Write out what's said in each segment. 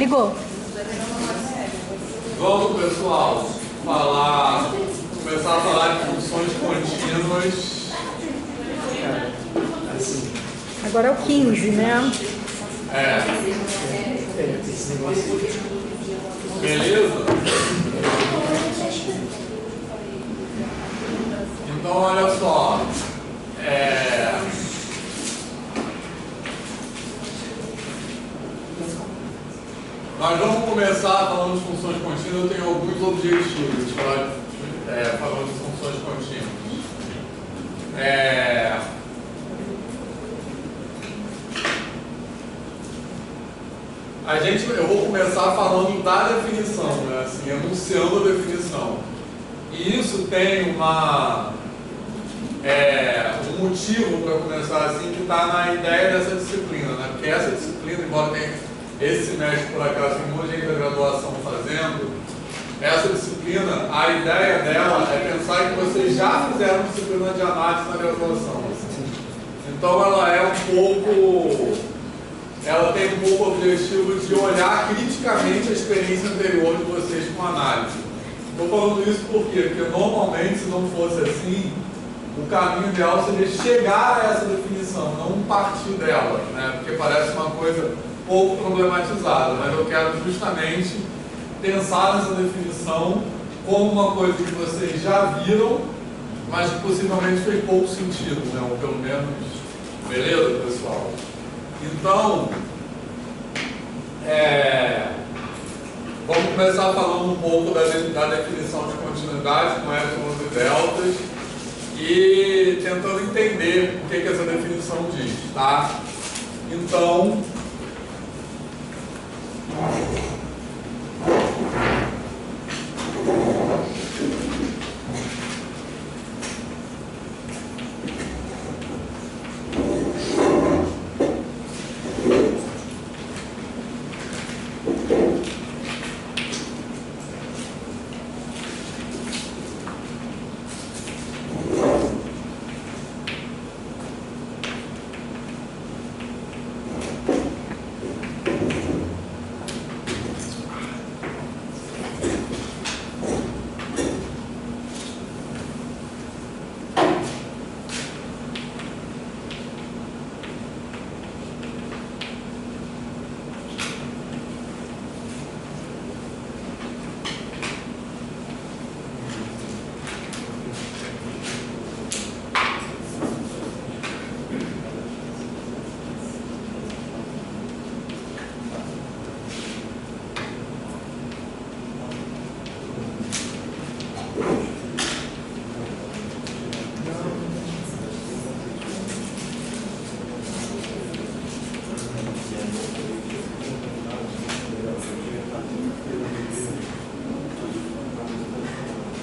Ligou. Vamos, pessoal, começar a falar de funções contínuas. Agora é o 15, né? Beleza? Então, olha só. Nós vamos começar falando de funções contínuas. Eu tenho alguns objetivos falando de funções contínuas. Eu vou começar falando da definição, né? Assim, enunciando a definição. E isso tem um motivo para começar assim, que está na ideia dessa disciplina, né? Porque essa disciplina, embora tenha esse semestre, por acaso, tem muita gente da graduação fazendo, essa disciplina, a ideia dela é pensar que vocês já fizeram disciplina de análise na graduação. Então ela tem um pouco o objetivo de olhar criticamente a experiência anterior de vocês com análise. Estou falando isso por quê? Porque normalmente, se não fosse assim, o caminho ideal seria chegar a essa definição, não partir dela, né? Porque parece uma coisa pouco problematizada, mas eu quero justamente pensar nessa definição como uma coisa que vocês já viram, mas que possivelmente fez pouco sentido, né? Ou pelo menos, beleza, pessoal? Então, vamos começar falando um pouco da definição de continuidade com epsilons e deltas e tentando entender o que essa definição diz, tá? Então,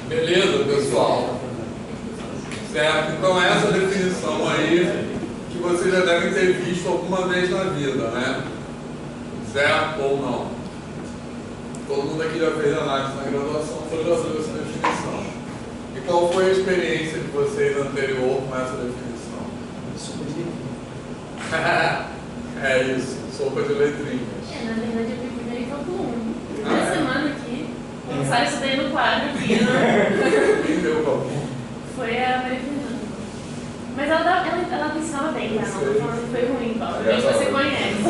beleza, pessoal? Certo? Então essa definição aí que vocês já devem ter visto alguma vez na vida, né? Certo ou não? Todo mundo aqui já fez análise na graduação, já viu essa definição. E qual foi a experiência de vocês anterior com essa definição? É isso, sopa de letrinhas. Na verdade eu vi primeiro em cálculo 1. Essa semana aqui, começaram isso daí no quadro aqui, né? Quem deu o cálculo? Foi a Maria Fernanda. Mas ela ensinava bem, tá? Não tô falando que foi ruim, Paulo. Bem que você conhece.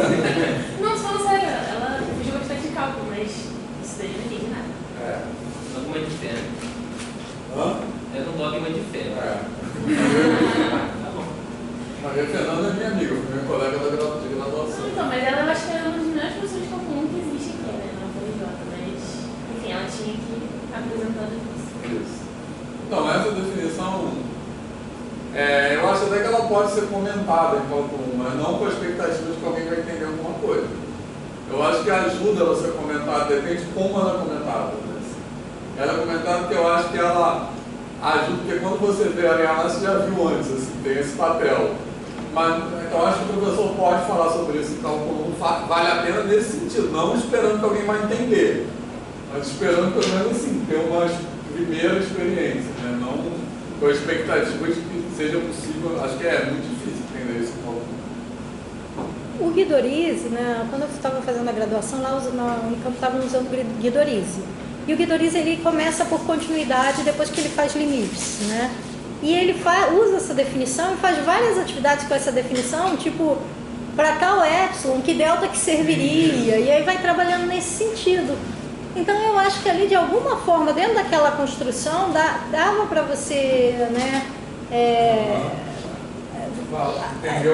Não, tô falando sério, ela jogou bastante de cálculo, mas isso daí não entendi nada. Dogma de fé. Hã? É um dogma de fé. Tá bom. Maria Fernanda é minha amiga, foi minha colega de graduação. Então, mas ela eu acho que era uma das melhores professores de cálculo 1 que existe aqui, né? Na FRJ, mas enfim, ela tinha que apresentar isso. Isso. Então, essa definição, eu acho até que ela pode ser comentada em cálculo 1, mas não com a expectativa de que alguém vai entender alguma coisa. Eu acho que ajuda ela a ser comentada, depende de como ela é comentada. Né? Ela é comentada porque eu acho que ela ajuda, porque quando você vê a real, você já viu antes, assim, tem esse papel. Mas então, eu acho que o professor pode falar sobre isso em cálculo 1, vale a pena nesse sentido, não esperando que alguém vai entender, mas esperando pelo menos assim, ter uma primeira experiência, né? Não com a expectativa de que seja possível. Acho que é muito difícil entender isso em cálculo 1. O Guidorize, né, quando eu estava fazendo a graduação, lá na Unicamp estavam usando o Guidorize. E o Guidorize, ele começa por continuidade depois que ele faz limites, né? E ele usa essa definição e faz várias atividades com essa definição, tipo, para tal epsilon, que delta que serviria, e aí vai trabalhando nesse sentido. Então eu acho que ali, de alguma forma, dentro daquela construção, dava para você, né,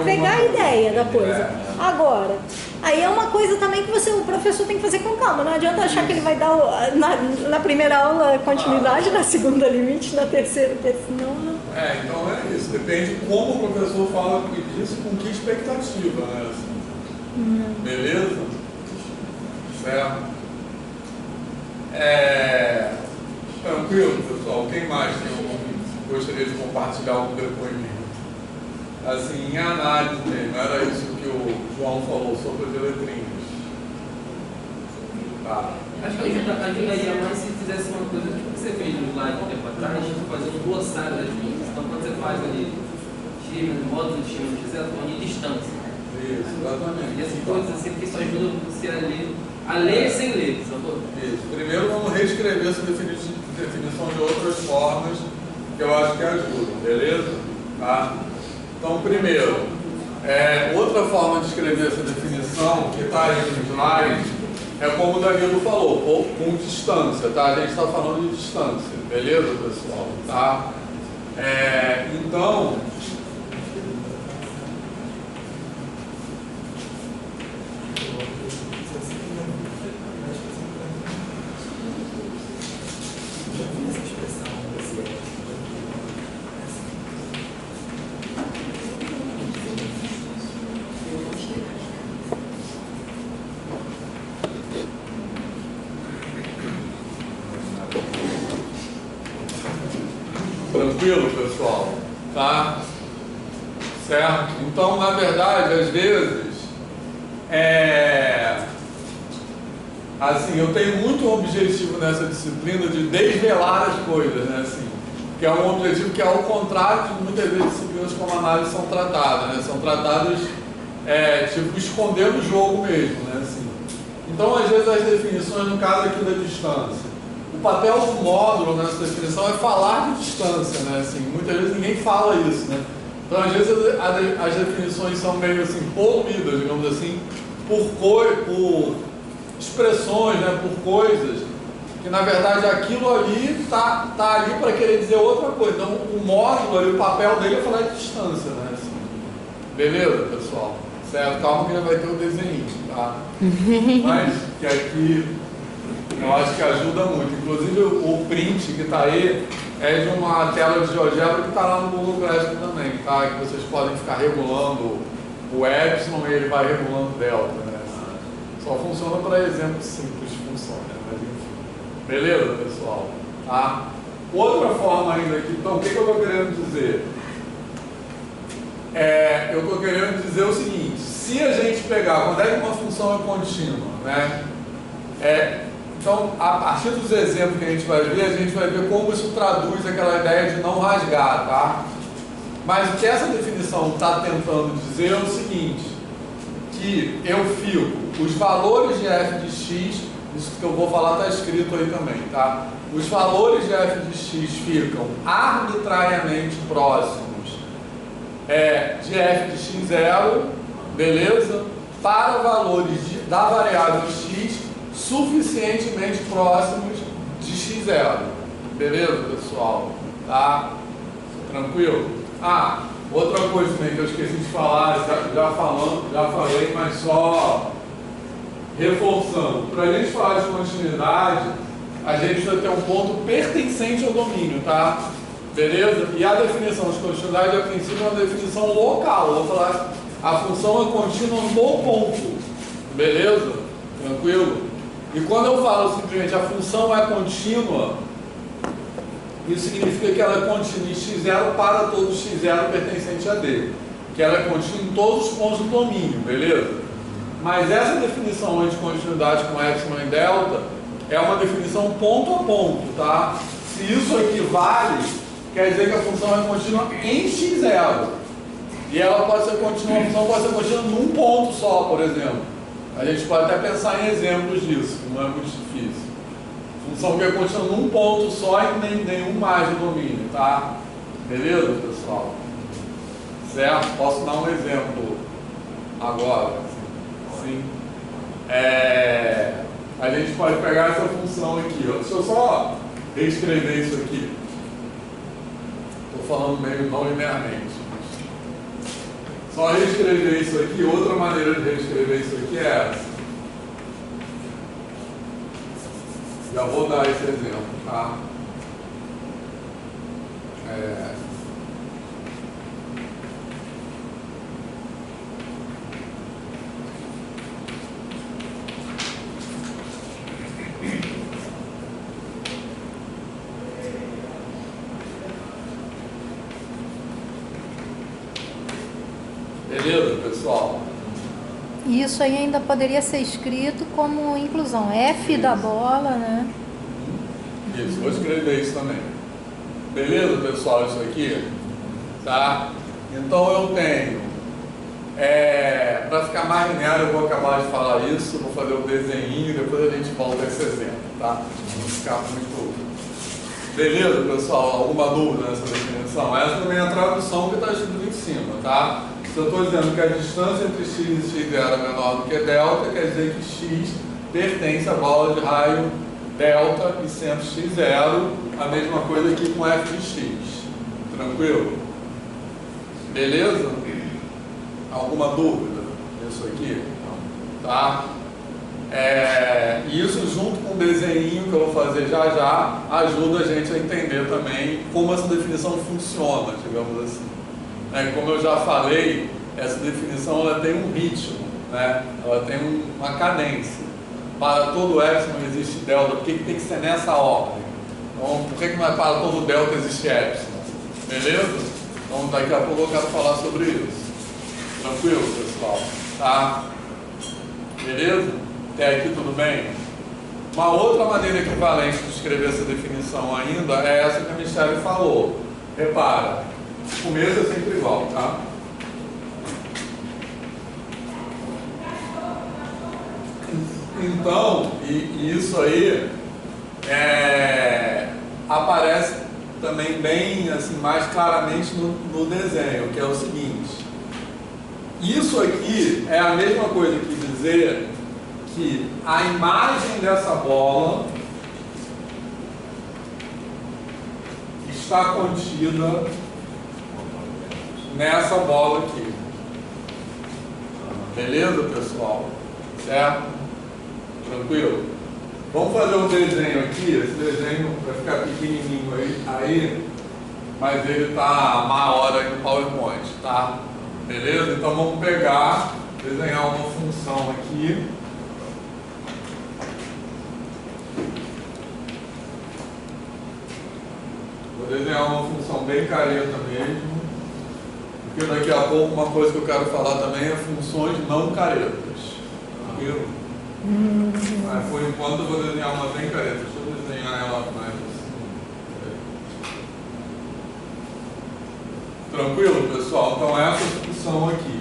pegar a ideia da coisa. Agora, aí é uma coisa também que o professor tem que fazer com calma. Não adianta achar que ele vai dar na primeira aula continuidade, na segunda limite, na terceira, não. Então é isso. Depende de como o professor fala disso, com que expectativa, né? Assim. Beleza? Certo? Tranquilo, pessoal. Quem mais gostaria de compartilhar algum depoimento? Assim, em análise mesmo, era isso que o João falou sobre as letrinhas. Tá. Acho que ajudaria mais se fizesse uma coisa tipo que você fez no slide um tempo atrás, fazer um glossário das linhas. Então, quando você faz ali módulo de estímulo de zero, de distância. Isso, exatamente. E essas coisas assim, porque isso ajuda você a ler sem ler, sacou? Isso. Primeiro vamos reescrever essa definição de outras formas que eu acho que ajudam, beleza? Tá? Então, primeiro, outra forma de escrever essa definição, que está aí no slide, é como o Danilo falou, com distância, tá? A gente está falando de distância, beleza, pessoal? Tá? Então, tranquilo, pessoal? Tá? Certo? Então, na verdade, às vezes, assim, eu tenho muito objetivo nessa disciplina de desvelar as coisas, né? Assim, que é um objetivo que é ao contrário de muitas vezes disciplinas como análise são tratadas, né? São tratadas, tipo, escondendo o jogo mesmo, né? Assim, então, às vezes, as definições, no caso aqui da distância, o papel do módulo nessa definição é falar de distância, né? Assim, muitas vezes ninguém fala isso, né? Então, às vezes, as definições são meio assim, poluídas, digamos assim, por expressões, né? Por coisas que, na verdade, aquilo ali tá ali para querer dizer outra coisa. Então, o módulo ali, o papel dele é falar de distância, né? Assim, beleza, pessoal? Certo? Calma que já vai ter o desenho, tá? Mas, que aqui eu acho que ajuda muito. Inclusive, o print que está aí é de uma tela de GeoGebra que está lá no Google Classroom também, tá? Que vocês podem ficar regulando o epsilon e ele vai regulando o delta, né? Só funciona para exemplos simples de função, né? Mas enfim. Beleza, pessoal? Tá? Outra forma ainda aqui, então, o que eu estou querendo dizer? Eu estou querendo dizer o seguinte: se a gente pegar, quando é que uma função é contínua, né? Então, a partir dos exemplos que a gente vai ver como isso traduz aquela ideia de não rasgar, tá? Mas o que essa definição está tentando dizer é o seguinte, que eu fico, os valores de f de x, isso que eu vou falar está escrito aí também, tá? Os valores de f de x ficam arbitrariamente próximos de f de x0, beleza? Para valores da variável x suficientemente próximos de x0. Beleza, pessoal? Tá? Tranquilo? Outra coisa também que eu esqueci de falar, já falei, mas só reforçando. Para a gente falar de continuidade, a gente precisa ter um ponto pertencente ao domínio, tá? Beleza? E a definição de continuidade, a princípio, é uma definição local. Eu vou falar, a função é contínua no ponto. Beleza? Tranquilo? E quando eu falo simplesmente a função é contínua, isso significa que ela é contínua em x0 para todo x0 pertencente a D. Que ela é contínua em todos os pontos do domínio, beleza? Mas essa definição de continuidade com epsilon e delta é uma definição ponto a ponto, tá? Se isso aqui vale, quer dizer que a função é contínua em x0. E ela pode ser contínua, a função pode ser contínua num ponto só, por exemplo. A gente pode até pensar em exemplos disso, que não é muito difícil. Função que é contínua num ponto só e nenhum mais de domínio, tá? Beleza, pessoal? Certo? Posso dar um exemplo agora? Sim. A gente pode pegar essa função aqui, ó. Deixa eu só reescrever isso aqui. Estou falando meio não linearmente. Só reescrever isso aqui. Outra maneira de reescrever isso aqui é essa. Já vou dar esse exemplo, tá? Beleza, pessoal? Isso aí ainda poderia ser escrito como inclusão. F da bola, né? Isso, vou escrever isso também. Beleza, pessoal, isso aqui? Tá? Então eu tenho, para ficar mais linear, eu vou acabar de falar isso, vou fazer um desenho e depois a gente volta a esse exemplo, tá? Não ficar muito... Beleza, pessoal? Alguma dúvida nessa definição? Essa também é a tradução que está escrito em cima, tá? Se eu estou dizendo que a distância entre x e x0 é menor do que delta, quer dizer que x pertence à bola de raio delta e centro x0, a mesma coisa aqui com f de x. Tranquilo? Beleza? Alguma dúvida nisso aqui? Tá? Isso junto com o desenho que eu vou fazer já já ajuda a gente a entender também como essa definição funciona, digamos assim. Como eu já falei, essa definição ela tem um ritmo, né? Ela tem uma cadência. Para todo epsilon existe delta, por que tem que ser nessa ordem? Então, por que não é para todo delta existe epsilon? Beleza? Então, daqui a pouco eu quero falar sobre isso. Tranquilo, pessoal? Tá? Beleza? Até aqui tudo bem? Uma outra maneira equivalente de escrever essa definição ainda é essa que a Michelle falou. Repara, o começo é sempre igual, tá? Então, e isso aí aparece também bem, assim, mais claramente no desenho, que é o seguinte. Isso aqui é a mesma coisa que dizer que a imagem dessa bola está contida nessa bola aqui. Beleza, pessoal? Certo? Tranquilo? Vamos fazer um desenho aqui. Esse desenho vai ficar pequenininho aí, mas ele está maior aí no PowerPoint, tá? Beleza? Então vamos pegar, desenhar uma função aqui. Vou desenhar uma função bem careta mesmo, porque daqui a pouco uma coisa que eu quero falar também é funções não caretas. Tranquilo? Mas por enquanto eu vou desenhar uma bem careta. Deixa eu desenhar ela mais assim. Tranquilo, pessoal? Então essa função aqui.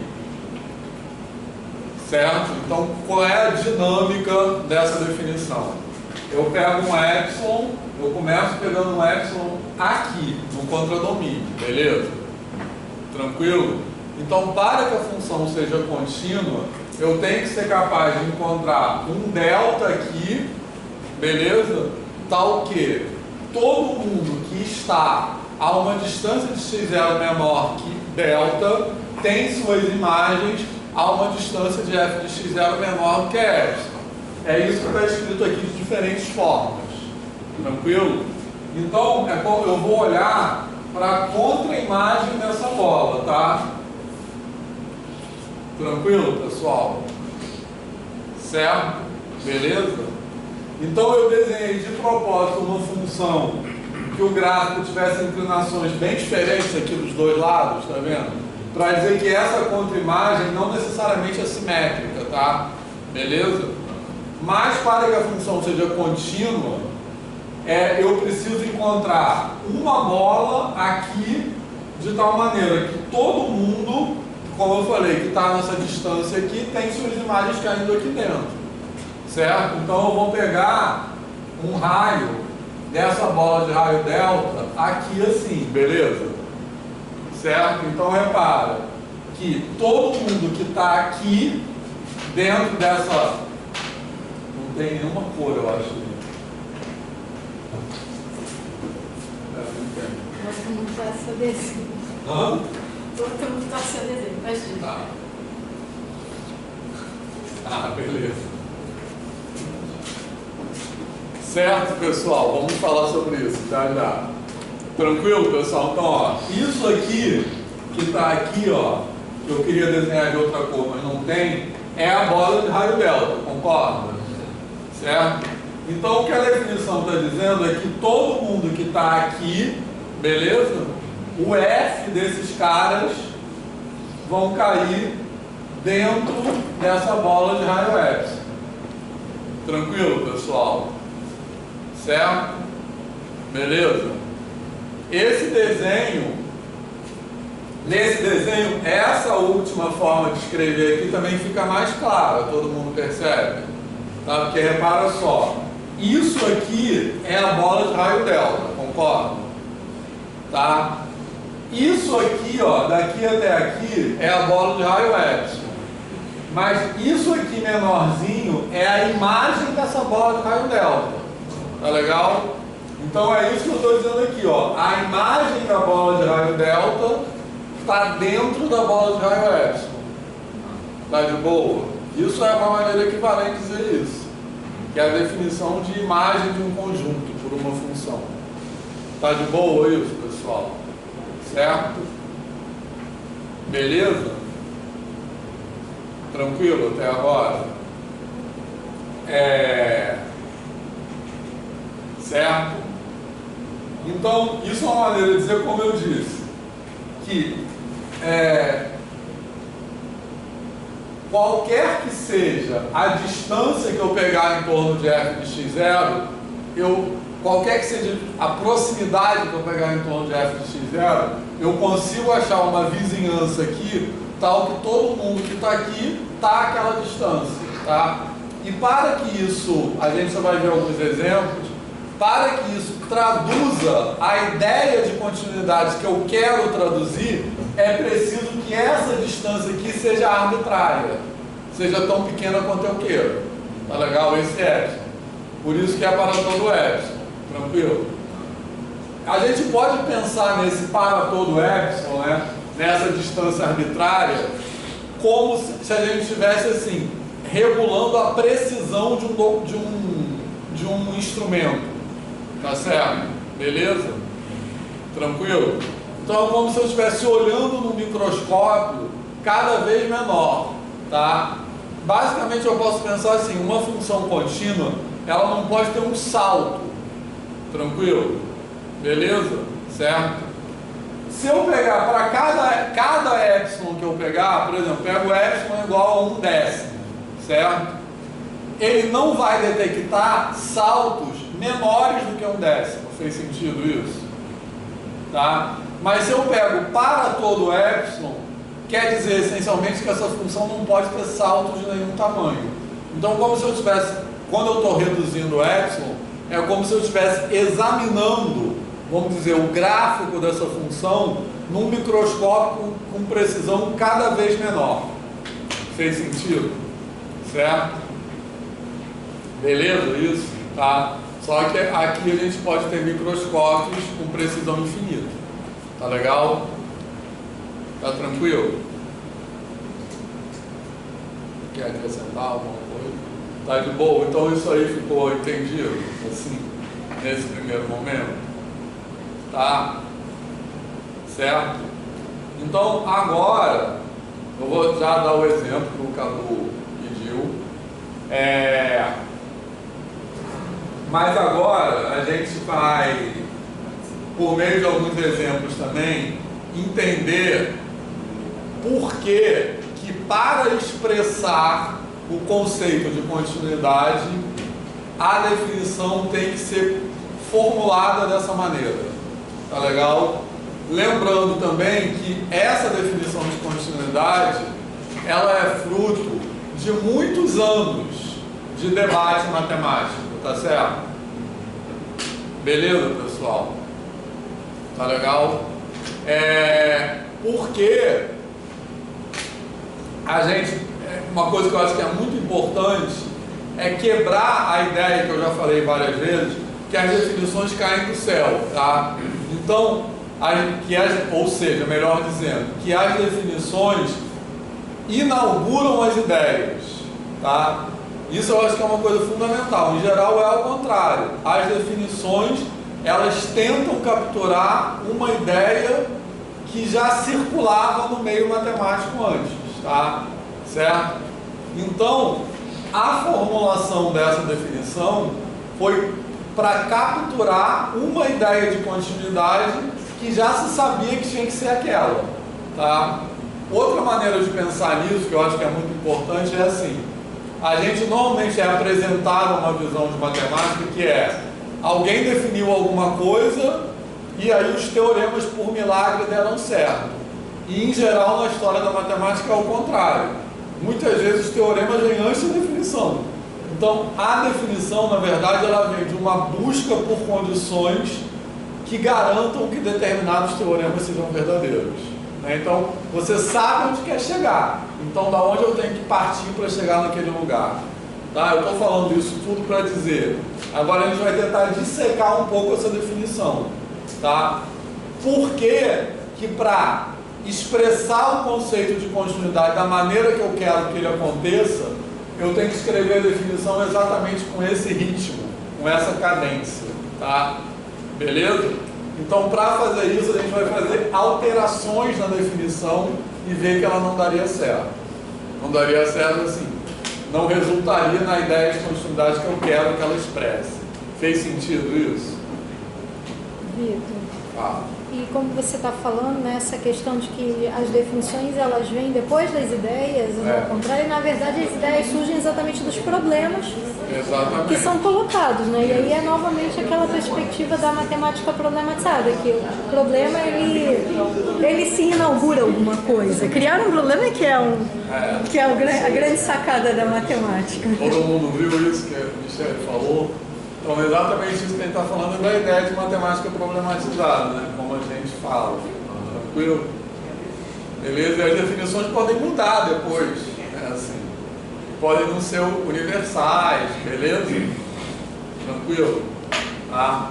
Certo? Então qual é a dinâmica dessa definição? Eu pego um epsilon, eu começo pegando um epsilon aqui, no contradomínio, beleza? Tranquilo? Então, para que a função seja contínua, eu tenho que ser capaz de encontrar um delta aqui, beleza? Tal que todo mundo que está a uma distância de x0 menor que delta tem suas imagens a uma distância de f de x0 menor que epsilon. É isso que está escrito aqui de diferentes formas. Tranquilo? Então, eu vou olhar para a contra-imagem dessa bola, tá? Tranquilo, pessoal? Certo? Beleza? Então, eu desenhei de propósito uma função que o gráfico tivesse inclinações bem diferentes aqui dos dois lados, tá vendo? Para dizer que essa contra-imagem não necessariamente é simétrica, tá? Beleza? Mas para que a função seja contínua, eu preciso encontrar uma bola aqui de tal maneira que todo mundo como eu falei, que está nessa distância aqui, tem suas imagens caindo aqui dentro, certo? Então eu vou pegar um raio dessa bola de raio delta aqui assim, beleza? Certo? Então repara que todo mundo que está aqui dentro dessa... Não tem nenhuma cor, eu acho. Gosto muito dessa adesivo. Hã? Gosto muito dessa adesivo, mas Tá. Ah, beleza. Certo, pessoal? Vamos falar sobre isso já já. Tranquilo, pessoal? Então, ó, isso aqui, que está aqui, ó, que eu queria desenhar de outra cor, mas não tem, é a bola de raio delta, concorda? Certo? Então, o que a definição está dizendo é que todo mundo que está aqui, beleza? O F desses caras vão cair dentro dessa bola de raio epsilon. Tranquilo, pessoal? Certo? Beleza? Esse desenho, nesse desenho, essa última forma de escrever aqui também fica mais clara, todo mundo percebe? Tá? Porque repara só, isso aqui é a bola de raio delta, concorda? Tá? Isso aqui, ó, daqui até aqui, é a bola de raio epsilon. Mas isso aqui menorzinho é a imagem dessa bola de raio delta. Tá legal? Então é isso que eu estou dizendo aqui, ó. A imagem da bola de raio delta está dentro da bola de raio epsilon. Tá de boa? Isso é uma maneira equivalente de dizer isso. Que é a definição de imagem de um conjunto por uma função. Tá de boa isso, pessoal? Certo? Beleza? Tranquilo até agora? Certo? Então, isso é uma maneira de dizer, como eu disse, que qualquer que seja a distância que eu pegar em torno de f de x0, qualquer que seja a proximidade que eu pegar em torno de f de x0, eu consigo achar uma vizinhança aqui, tal que todo mundo que está aqui está àquela distância, tá? E para que isso, a gente só vai ver alguns exemplos, para que isso traduza a ideia de continuidade que eu quero traduzir, é preciso que essa distância aqui seja arbitrária, seja tão pequena quanto eu quero. Tá legal? Esse é epsilon. Por isso que é para todo epsilon. Tranquilo? A gente pode pensar nesse para todo epsilon, né, nessa distância arbitrária, como se a gente estivesse assim, regulando a precisão de um instrumento. Tá certo? Beleza? Tranquilo? Então é como se eu estivesse olhando no microscópio cada vez menor, tá? Basicamente eu posso pensar assim, uma função contínua, ela não pode ter um salto. Tranquilo? Beleza? Certo? Se eu pegar para cada epsilon que eu pegar, por exemplo, pego o epsilon igual a 1/10, certo? Ele não vai detectar saltos menores do que 1/10. Fez sentido isso? Tá? Mas se eu pego para todo epsilon, quer dizer essencialmente que essa função não pode ter saltos de nenhum tamanho. Então, como se eu tivesse, quando eu estou reduzindo o epsilon, é como se eu estivesse examinando, vamos dizer, o gráfico dessa função num microscópio com precisão cada vez menor. Fez sentido? Certo? Beleza? Isso? Tá? Só que aqui a gente pode ter microscópios com precisão infinita. Tá legal? Tá tranquilo? Quer acrescentar alguma coisa? Tá de boa? Então isso aí ficou entendido? Assim, nesse primeiro momento? Tá? Certo? Então agora, eu vou já dar o exemplo que o Cadu pediu. Mas agora a gente vai, por meio de alguns exemplos também, entender por que para expressar o conceito de continuidade, a definição tem que ser formulada dessa maneira. Tá legal? lembrando também que essa definição de continuidade, ela é fruto de muitos anos de debate matemático, tá certo? Beleza, pessoal? Tá legal? Porque a gente, uma coisa que eu acho que é muito importante é quebrar a ideia que eu já falei várias vezes, que as definições caem do céu, tá? Então, ou seja, melhor dizendo, que as definições inauguram as ideias, tá? Isso eu acho que é uma coisa fundamental. Em geral é ao contrário. As definições, elas tentam capturar uma ideia que já circulava no meio matemático antes, tá? Certo? Então, a formulação dessa definição foi para capturar uma ideia de continuidade que já se sabia que tinha que ser aquela, tá? Outra maneira de pensar nisso, que eu acho que é muito importante, é assim: a gente normalmente é apresentado uma visão de matemática que é: alguém definiu alguma coisa e aí os teoremas por milagre deram certo. E em geral na história da matemática é o contrário. Muitas vezes os teoremas vêm antes da definição. Então a definição, na verdade, ela vem de uma busca por condições que garantam que determinados teoremas sejam verdadeiros. Então você sabe onde quer chegar. Então da onde eu tenho que partir para chegar naquele lugar? Tá? Eu estou falando isso tudo para dizer. Agora a gente vai tentar dissecar um pouco essa definição. Tá? Por que para expressar o conceito de continuidade da maneira que eu quero que ele aconteça, eu tenho que escrever a definição exatamente com esse ritmo, com essa cadência, tá? Beleza? Então, para fazer isso, a gente vai fazer alterações na definição e ver que ela não daria certo. Não daria certo assim. Não resultaria na ideia de continuidade que eu quero que ela expresse. Fez sentido isso? Vitor. Ah. E como você está falando, né, essa questão de que as definições elas vêm depois das ideias, ao contrário, e na verdade as ideias surgem exatamente dos problemas que são colocados, né? E aí é novamente aquela perspectiva da matemática problematizada, que o problema ele se inaugura alguma coisa. Criar um problema que é a grande sacada da matemática. Todo mundo viu isso que a Michelle falou? Então, exatamente isso que a gente está falando é da ideia de matemática problematizada, né? Como a gente fala. Tranquilo? Beleza? E as definições podem mudar depois, né? Assim, podem não ser universais, beleza? Tranquilo? Tá?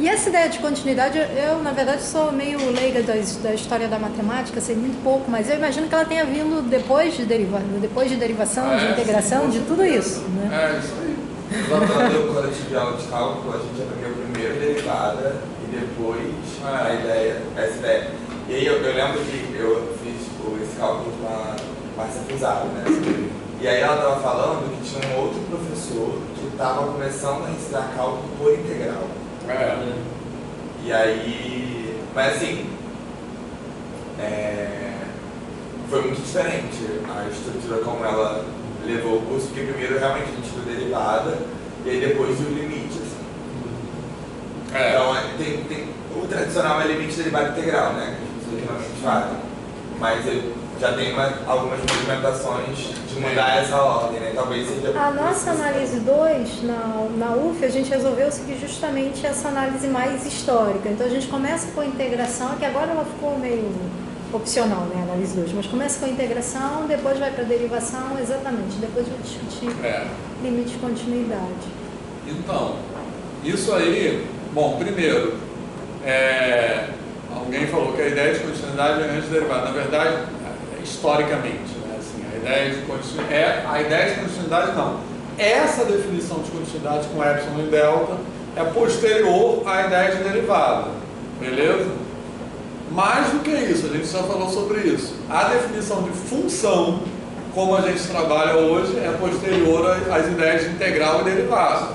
E essa ideia de continuidade, eu na verdade sou meio leiga da história da matemática, sei muito pouco, mas eu imagino que ela tenha vindo depois de derivação, de integração, de tudo isso, né? Isso aí. No coletivo de aula de cálculo, a gente aprendeu primeiro derivada e depois essa ideia. E aí eu lembro que eu fiz esse cálculo com a Márcia Fusaro, né? E aí ela estava falando que tinha um outro professor que estava começando a ensinar cálculo por integral. E aí, mas assim, foi muito diferente a estrutura como ela levou o curso, porque primeiro realmente a gente viu derivada e aí depois viu limite, assim. Então o tradicional é limite derivada integral, né, que as pessoas normalmente fazem, mas já tem algumas movimentações de mudar essa ordem, né? Talvez seja... A nossa análise 2, na UF, a gente resolveu seguir justamente essa análise mais histórica. Então a gente começa com a integração, que agora ela ficou meio opcional, né, a análise 2, mas começa com a integração, depois vai para a derivação, exatamente, depois vai discutir limite de continuidade. Então, isso aí, bom, primeiro, alguém falou que a ideia de continuidade é antes de derivada. Na verdade, historicamente, né? Assim, a ideia de continuidade não. Essa definição de continuidade com epsilon e delta é posterior à ideia de derivada, beleza? Mais do que isso, a gente já falou sobre isso. A definição de função, como a gente trabalha hoje, é posterior às ideias de integral e derivada,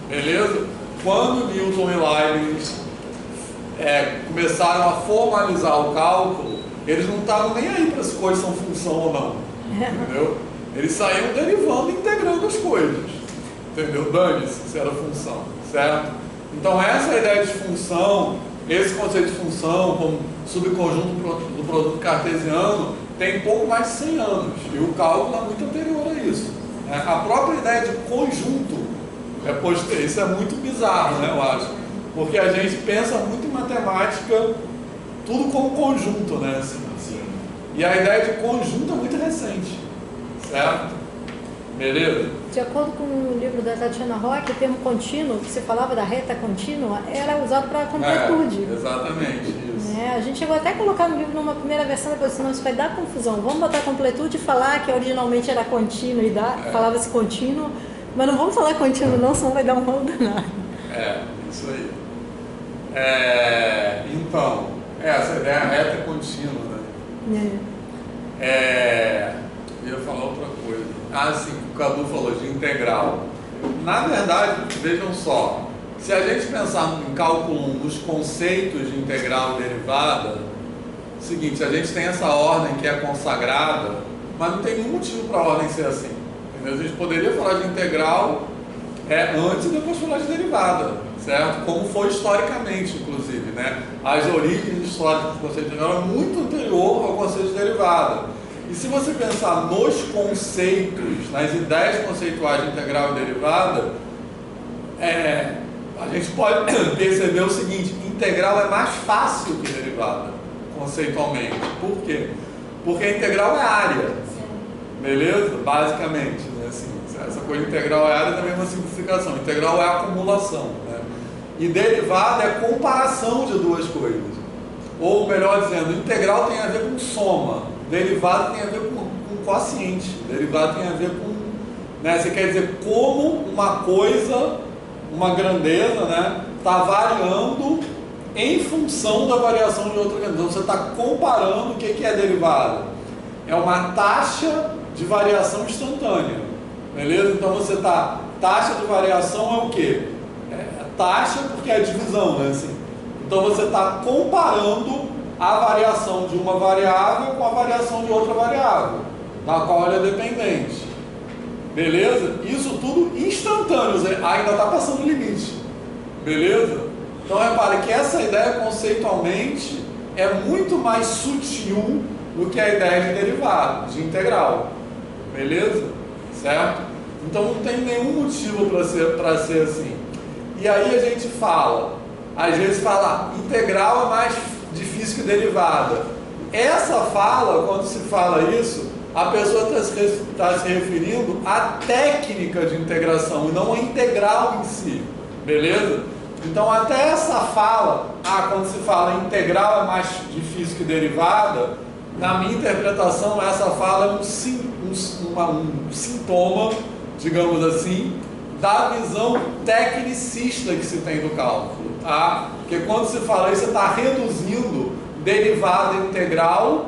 beleza? Quando Newton e Leibniz começaram a formalizar o cálculo, eles não estavam nem aí para se coisas são função ou não, entendeu? Eles saíam derivando e integrando as coisas, entendeu? Dane-se se era função, certo? Então essa ideia de função, esse conceito de função como subconjunto do produto cartesiano tem pouco mais de 100 anos e o cálculo é muito anterior a isso. A própria ideia de conjunto isso é muito bizarro, né, eu acho, porque a gente pensa muito em matemática tudo como conjunto, né, assim. E a ideia de conjunto é muito recente, certo? Beleza? De acordo com o livro da Tatiana Roque, o termo contínuo, que você falava da reta contínua, era usado para completude. Exatamente, isso. A gente chegou até a colocar no livro numa primeira versão, depois senão isso vai dar confusão. Vamos botar completude e falar que originalmente era contínuo e falava-se contínuo, mas não vamos falar contínuo não, senão vai dar um rolo danado. Isso aí. Então, essa ideia reta contínua, né? Eu ia falar outra coisa. Sim, o Cadu falou de integral. Na verdade, vejam só, se a gente pensar em cálculo 1, nos conceitos de integral e derivada, é o seguinte, a gente tem essa ordem que é consagrada, mas não tem nenhum motivo para a ordem ser assim. Entendeu? A gente poderia falar de integral antes e depois falar de derivada, certo? Como foi historicamente, inclusive, né? As origens históricas do conceito de integral é muito anterior ao conceito de derivada. E se você pensar nos conceitos, nas ideias conceituais de integral e derivada, a gente pode perceber o seguinte: integral é mais fácil que derivada, conceitualmente. Por quê? Porque a integral é área, beleza? Basicamente, né? Assim, essa coisa de integral é área também é uma simplificação. Integral é acumulação, né? E derivada é comparação de duas coisas. Ou melhor dizendo, integral tem a ver com soma. Derivado tem a ver com quociente, derivado tem a ver com, né, você quer dizer como uma coisa, uma grandeza, né, está variando em função da variação de outra grandeza. Então você está comparando o que é derivada. É uma taxa de variação instantânea, beleza? Então você está, taxa de variação é o quê? Taxa porque é divisão, né, assim. Então você está comparando a variação de uma variável com a variação de outra variável, da qual ela é dependente. Beleza? Isso tudo instantâneo, ainda está passando o limite. Beleza? Então repare que essa ideia conceitualmente é muito mais sutil do que a ideia de derivada, de integral. Beleza? Certo? Então não tem nenhum motivo para ser assim. E aí a gente fala, às vezes fala, integral é mais difícil que derivada. Essa fala, quando se fala isso, a pessoa está se referindo à técnica de integração e não à integral em si, beleza? Então até essa fala, quando se fala integral é mais difícil que derivada, na minha interpretação essa fala é um sintoma, digamos assim, da visão tecnicista que se tem do cálculo, tá? Porque quando se fala isso, você está reduzindo derivada integral,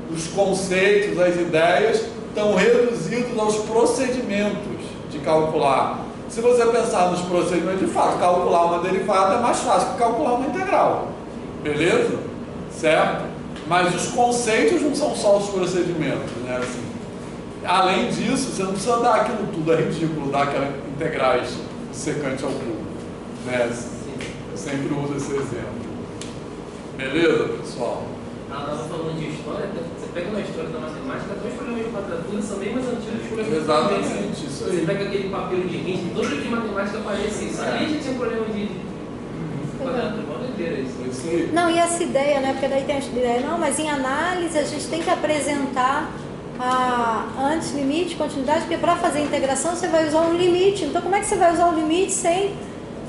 os conceitos, as ideias, estão reduzidos aos procedimentos de calcular. Se você pensar nos procedimentos, de fato, calcular uma derivada é mais fácil que calcular uma integral, beleza? Certo? Mas os conceitos não são só os procedimentos, né? Assim, além disso, você não precisa dar aquilo tudo, é ridículo dar aquelas integrais secante ao cubo, né? Eu sempre uso esse exemplo. Beleza, pessoal? Ela estava falando de história, você pega uma história da matemática, dois problemas de quadratura são bem mais antigos que os problemas de matemática. Exatamente, isso aí. Você pega aquele papiro de Hinton, todo livro de matemática aparece isso. Ali já tinha problema de quadratura, uma doideira isso. Não, e essa ideia, né? Porque daí tem a ideia, não, mas em análise a gente tem que apresentar antes limite, continuidade, porque para fazer integração você vai usar um limite. Então como é que você vai usar um limite sem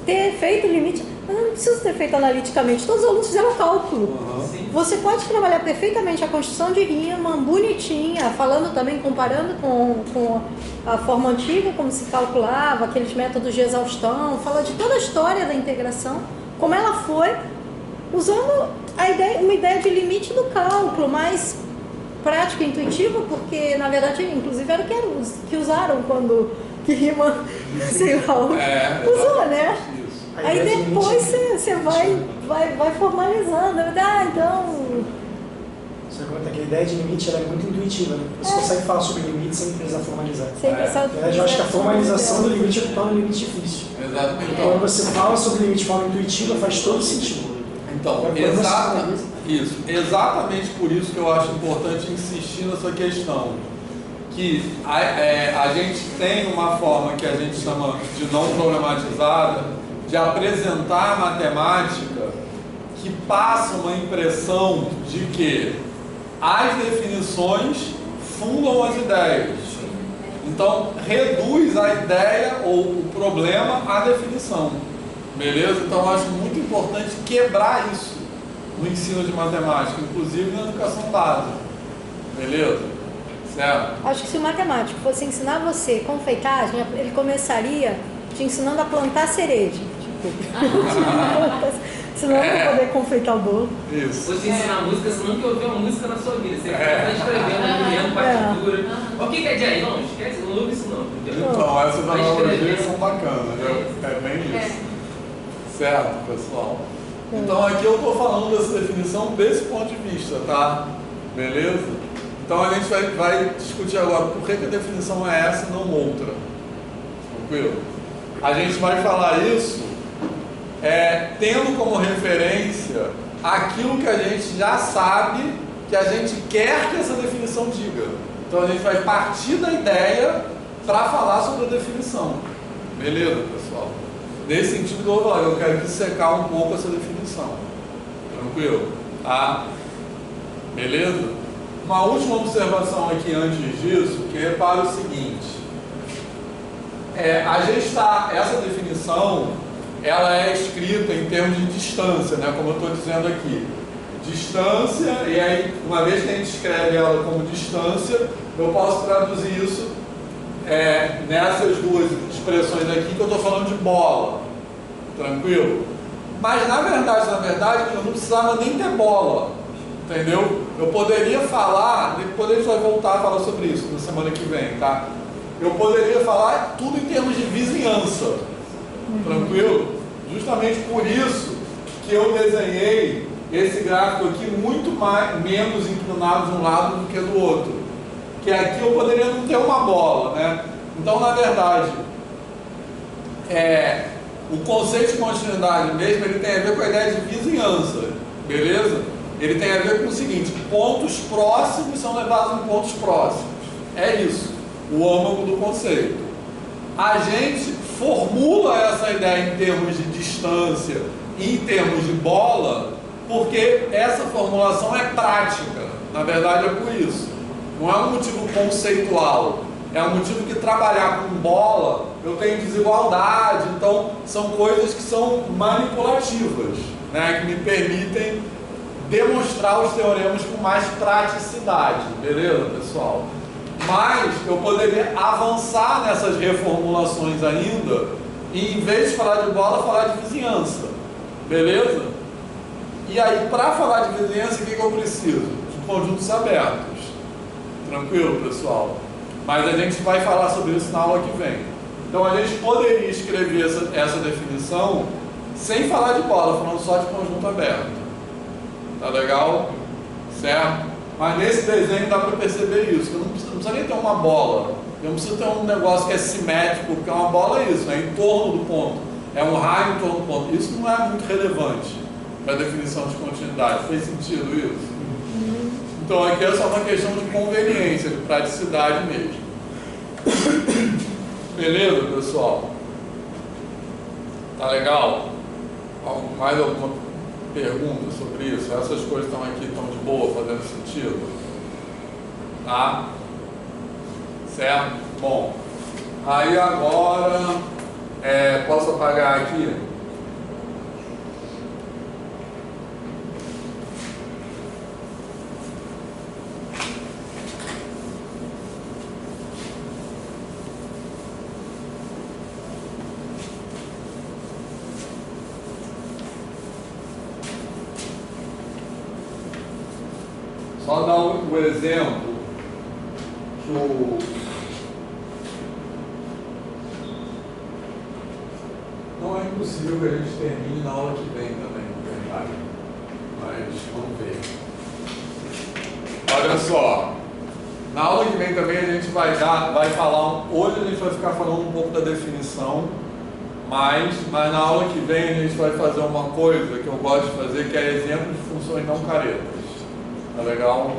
ter feito o limite? Mas não precisa ter feito analiticamente, todos os alunos fizeram cálculo. Você pode trabalhar perfeitamente a construção de Riemann, bonitinha, falando também, comparando com a forma antiga, como se calculava, aqueles métodos de exaustão, fala de toda a história da integração, como ela foi, usando uma ideia de limite do cálculo, mais prática e intuitiva, porque na verdade, inclusive, era o que usaram quando Riemann, sei lá, usou, né? Aí depois você vai formalizando. Então. Você conta que a ideia de limite ela é muito intuitiva, né? Você consegue falar sobre limite sem precisar formalizar. Na verdade, eu acho que a formalização do limite torna o limite difícil. Exatamente. Quando você fala sobre limite de forma intuitiva, faz todo sentido. Então, exatamente por isso que eu acho importante insistir nessa questão. Que a gente tem uma forma que a gente chama de não problematizada, de apresentar a matemática que passa uma impressão de que as definições fundam as ideias. Então, reduz a ideia ou o problema à definição. Beleza? Então, eu acho muito importante quebrar isso no ensino de matemática, inclusive na educação básica. Beleza? Certo? Acho que se o matemático fosse ensinar você confeitagem, ele começaria te ensinando a plantar cereja. Senão não vai poder confeitar o bolo. Isso. Vou te ensinar música, você nunca ouviu uma música na sua vida. Você está escrevendo, lendo partitura. O que é de aí? Não, esquece, não ouve isso não. Então, essas analogias são bacanas. É bem isso. Certo, pessoal? Então, aqui eu estou falando dessa definição desse ponto de vista, tá? Beleza? Então, a gente vai discutir agora por que a definição é essa e não outra. Tranquilo? A gente vai falar isso tendo como referência aquilo que a gente já sabe que a gente quer que essa definição diga. Então a gente vai partir da ideia para falar sobre a definição. Beleza, pessoal? Nesse sentido, eu quero dissecar um pouco essa definição. Tranquilo? Tá? Beleza? Uma última observação aqui antes disso, que repara o seguinte. Essa definição, ela é escrita em termos de distância, né? Como eu estou dizendo aqui. Distância, e aí, uma vez que a gente escreve ela como distância, eu posso traduzir isso nessas duas expressões aqui que eu estou falando de bola. Tranquilo? Mas, na verdade, eu não precisava nem ter bola. Entendeu? Eu poderia falar, depois a gente vai voltar a falar sobre isso na semana que vem, tá? Eu poderia falar tudo em termos de vizinhança. Tranquilo? Justamente por isso que eu desenhei esse gráfico aqui muito menos inclinado de um lado do que do outro. Que aqui eu poderia não ter uma bola, né? Então, na verdade, o conceito de continuidade mesmo, ele tem a ver com a ideia de vizinhança, beleza? Ele tem a ver com o seguinte: pontos próximos são levados em pontos próximos. É isso, o âmago do conceito. A gente formula essa ideia em termos de distância e em termos de bola, porque essa formulação é prática. Na verdade, é por isso. Não é um motivo conceitual. É um motivo que trabalhar com bola, eu tenho desigualdade. Então, são coisas que são manipulativas, né? Que me permitem demonstrar os teoremas com mais praticidade. Beleza, pessoal? Mas eu poderia avançar nessas reformulações ainda e, em vez de falar de bola, falar de vizinhança. Beleza? E aí, para falar de vizinhança, o que eu preciso? De conjuntos abertos. Tranquilo, pessoal? Mas a gente vai falar sobre isso na aula que vem. Então, a gente poderia escrever essa definição sem falar de bola, falando só de conjunto aberto. Tá legal? Certo? Mas nesse desenho dá para perceber isso, que eu não precisa nem ter uma bola. Eu não preciso ter um negócio que é simétrico, porque uma bola é isso, em torno do ponto. É um raio em torno do ponto. Isso não é muito relevante para a definição de continuidade. Fez sentido isso? Então aqui é só uma questão de conveniência, de praticidade mesmo. Beleza, pessoal? Tá legal? Mais alguma pergunta sobre isso? Essas coisas estão aqui, estão de boa, fazendo sentido? Tá? Certo? Bom, aí agora, posso apagar aqui? Só dar o exemplo que não é impossível que a gente termine na aula que vem também, na verdade. Mas vamos ver. olha só. Na aula que vem também a gente vai falar, hoje a gente vai ficar falando um pouco da definição, mas na aula que vem a gente vai fazer uma coisa que eu gosto de fazer, que é exemplo de funções não caretas. Tá legal?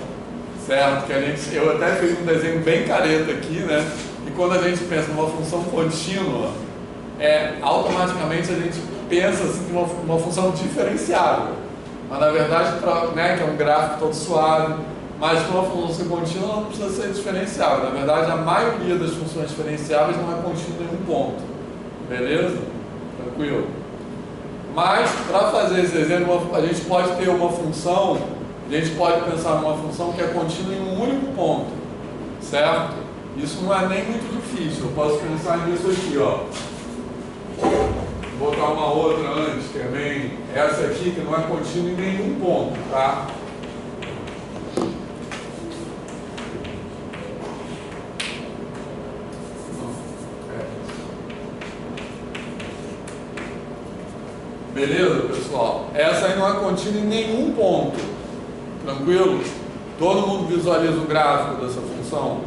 Certo? Que eu até fiz um desenho bem careta aqui, né? E quando a gente pensa numa função contínua, automaticamente a gente pensa assim, uma função diferenciável. Mas na verdade, né, que é um gráfico todo suave, mas para uma função contínua não precisa ser diferenciável. Na verdade, a maioria das funções diferenciáveis não é contínua em um ponto. Beleza? Tranquilo? Mas, para fazer esse exemplo, a gente pode ter uma função, a gente pode pensar numa função que é contínua em um único ponto. Certo? Isso não é nem muito difícil. Eu posso pensar nisso aqui, ó. Vou botar uma outra antes, que é bem essa aqui, que não é contínua em nenhum ponto, tá? Beleza, pessoal? Essa aí não é contínua em nenhum ponto. Tranquilo? Todo mundo visualiza o gráfico dessa função?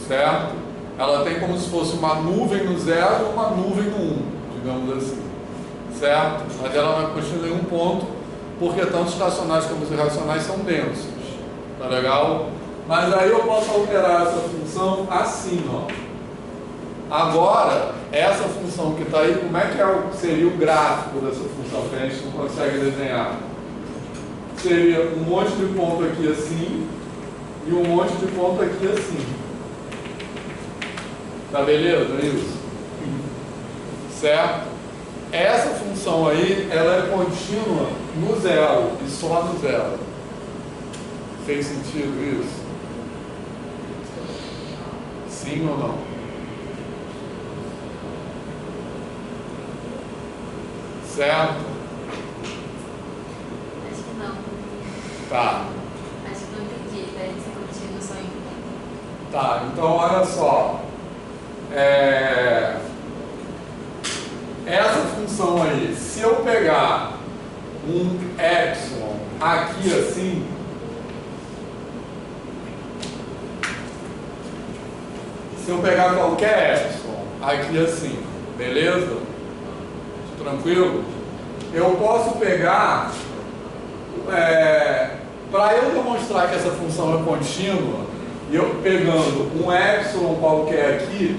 Certo? Ela tem como se fosse uma nuvem no 0 e uma nuvem no 1, digamos assim. Certo? Mas ela não é contínua em nenhum ponto, porque tanto os racionais como os irracionais são densos. Tá legal? Mas aí eu posso alterar essa função assim, ó. Agora, essa função que está aí, como é que seria o gráfico dessa função que a gente não consegue desenhar? Seria um monte de ponto aqui assim e um monte de ponto aqui assim. Tá beleza? É isso? Certo? Essa função aí, ela é contínua no 0 e só no 0. Fez sentido isso? Sim ou não? Certo? Acho que não. Tá. Acho que não entendi. Deve ser contínuo só em um ponto. Tá, então olha só. Essa função aí, se eu pegar um epsilon aqui assim, se eu pegar qualquer epsilon aqui assim, beleza? Tranquilo? Eu posso pegar, para eu demonstrar que essa função é contínua, e eu pegando um epsilon qualquer aqui,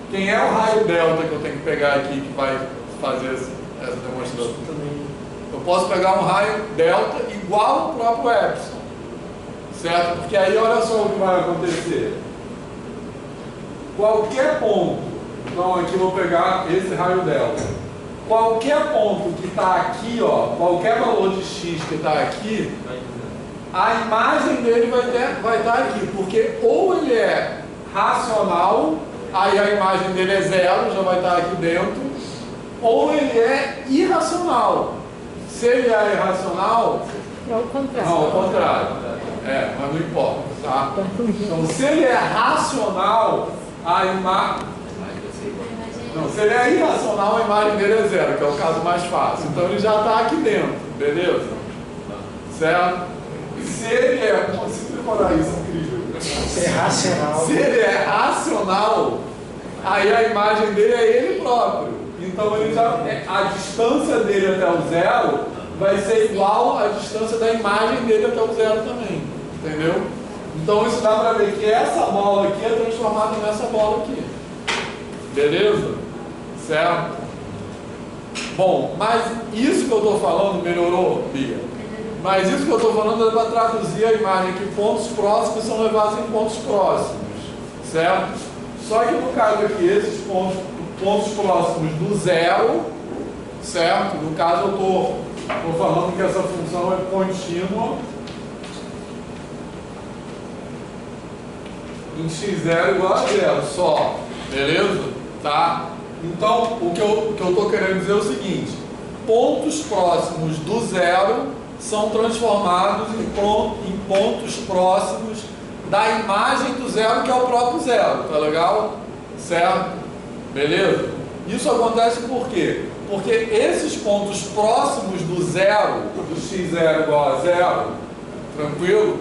quem é o raio delta que eu tenho que pegar aqui que vai fazer essa demonstração? Eu posso pegar um raio delta igual ao próprio epsilon, certo? Porque aí olha só o que vai acontecer. Qualquer ponto, então aqui eu vou pegar esse raio delta. Qualquer ponto que está aqui, ó, qualquer valor de x que está aqui, a imagem dele vai estar aqui, porque ou ele é racional, aí a imagem dele é 0, já vai estar aqui dentro, ou ele é irracional. Se ele é irracional, É o contrário. não, ao contrário. Mas não importa, tá? Então, se ele é racional, a imagem... Não, se ele é irracional, a imagem dele é 0, que é o caso mais fácil. Então ele já está aqui dentro, beleza? Certo? Se ele é... Se decorar isso, incrível. Se é racional. Se ele é racional, aí a imagem dele é ele próprio. Então ele já, a distância dele até o 0 vai ser igual à distância da imagem dele até o 0 também. Entendeu? Então isso dá para ver que essa bola aqui é transformada nessa bola aqui. Beleza? Certo? Bom, mas isso que eu estou falando melhorou, Bia? Mas isso que eu estou falando é para traduzir a imagem que pontos próximos são levados em pontos próximos. Certo? Só que no caso aqui, esses pontos próximos do 0, certo? No caso eu estou falando que essa função é contínua em x0 igual a 0 só. Beleza? Tá? Então, o que eu estou querendo dizer é o seguinte: pontos próximos do 0 são transformados em pontos próximos da imagem do 0, que é o próprio 0. Tá legal? Certo? Beleza? Isso acontece por quê? Porque esses pontos próximos do 0, do x0 igual a 0, tranquilo?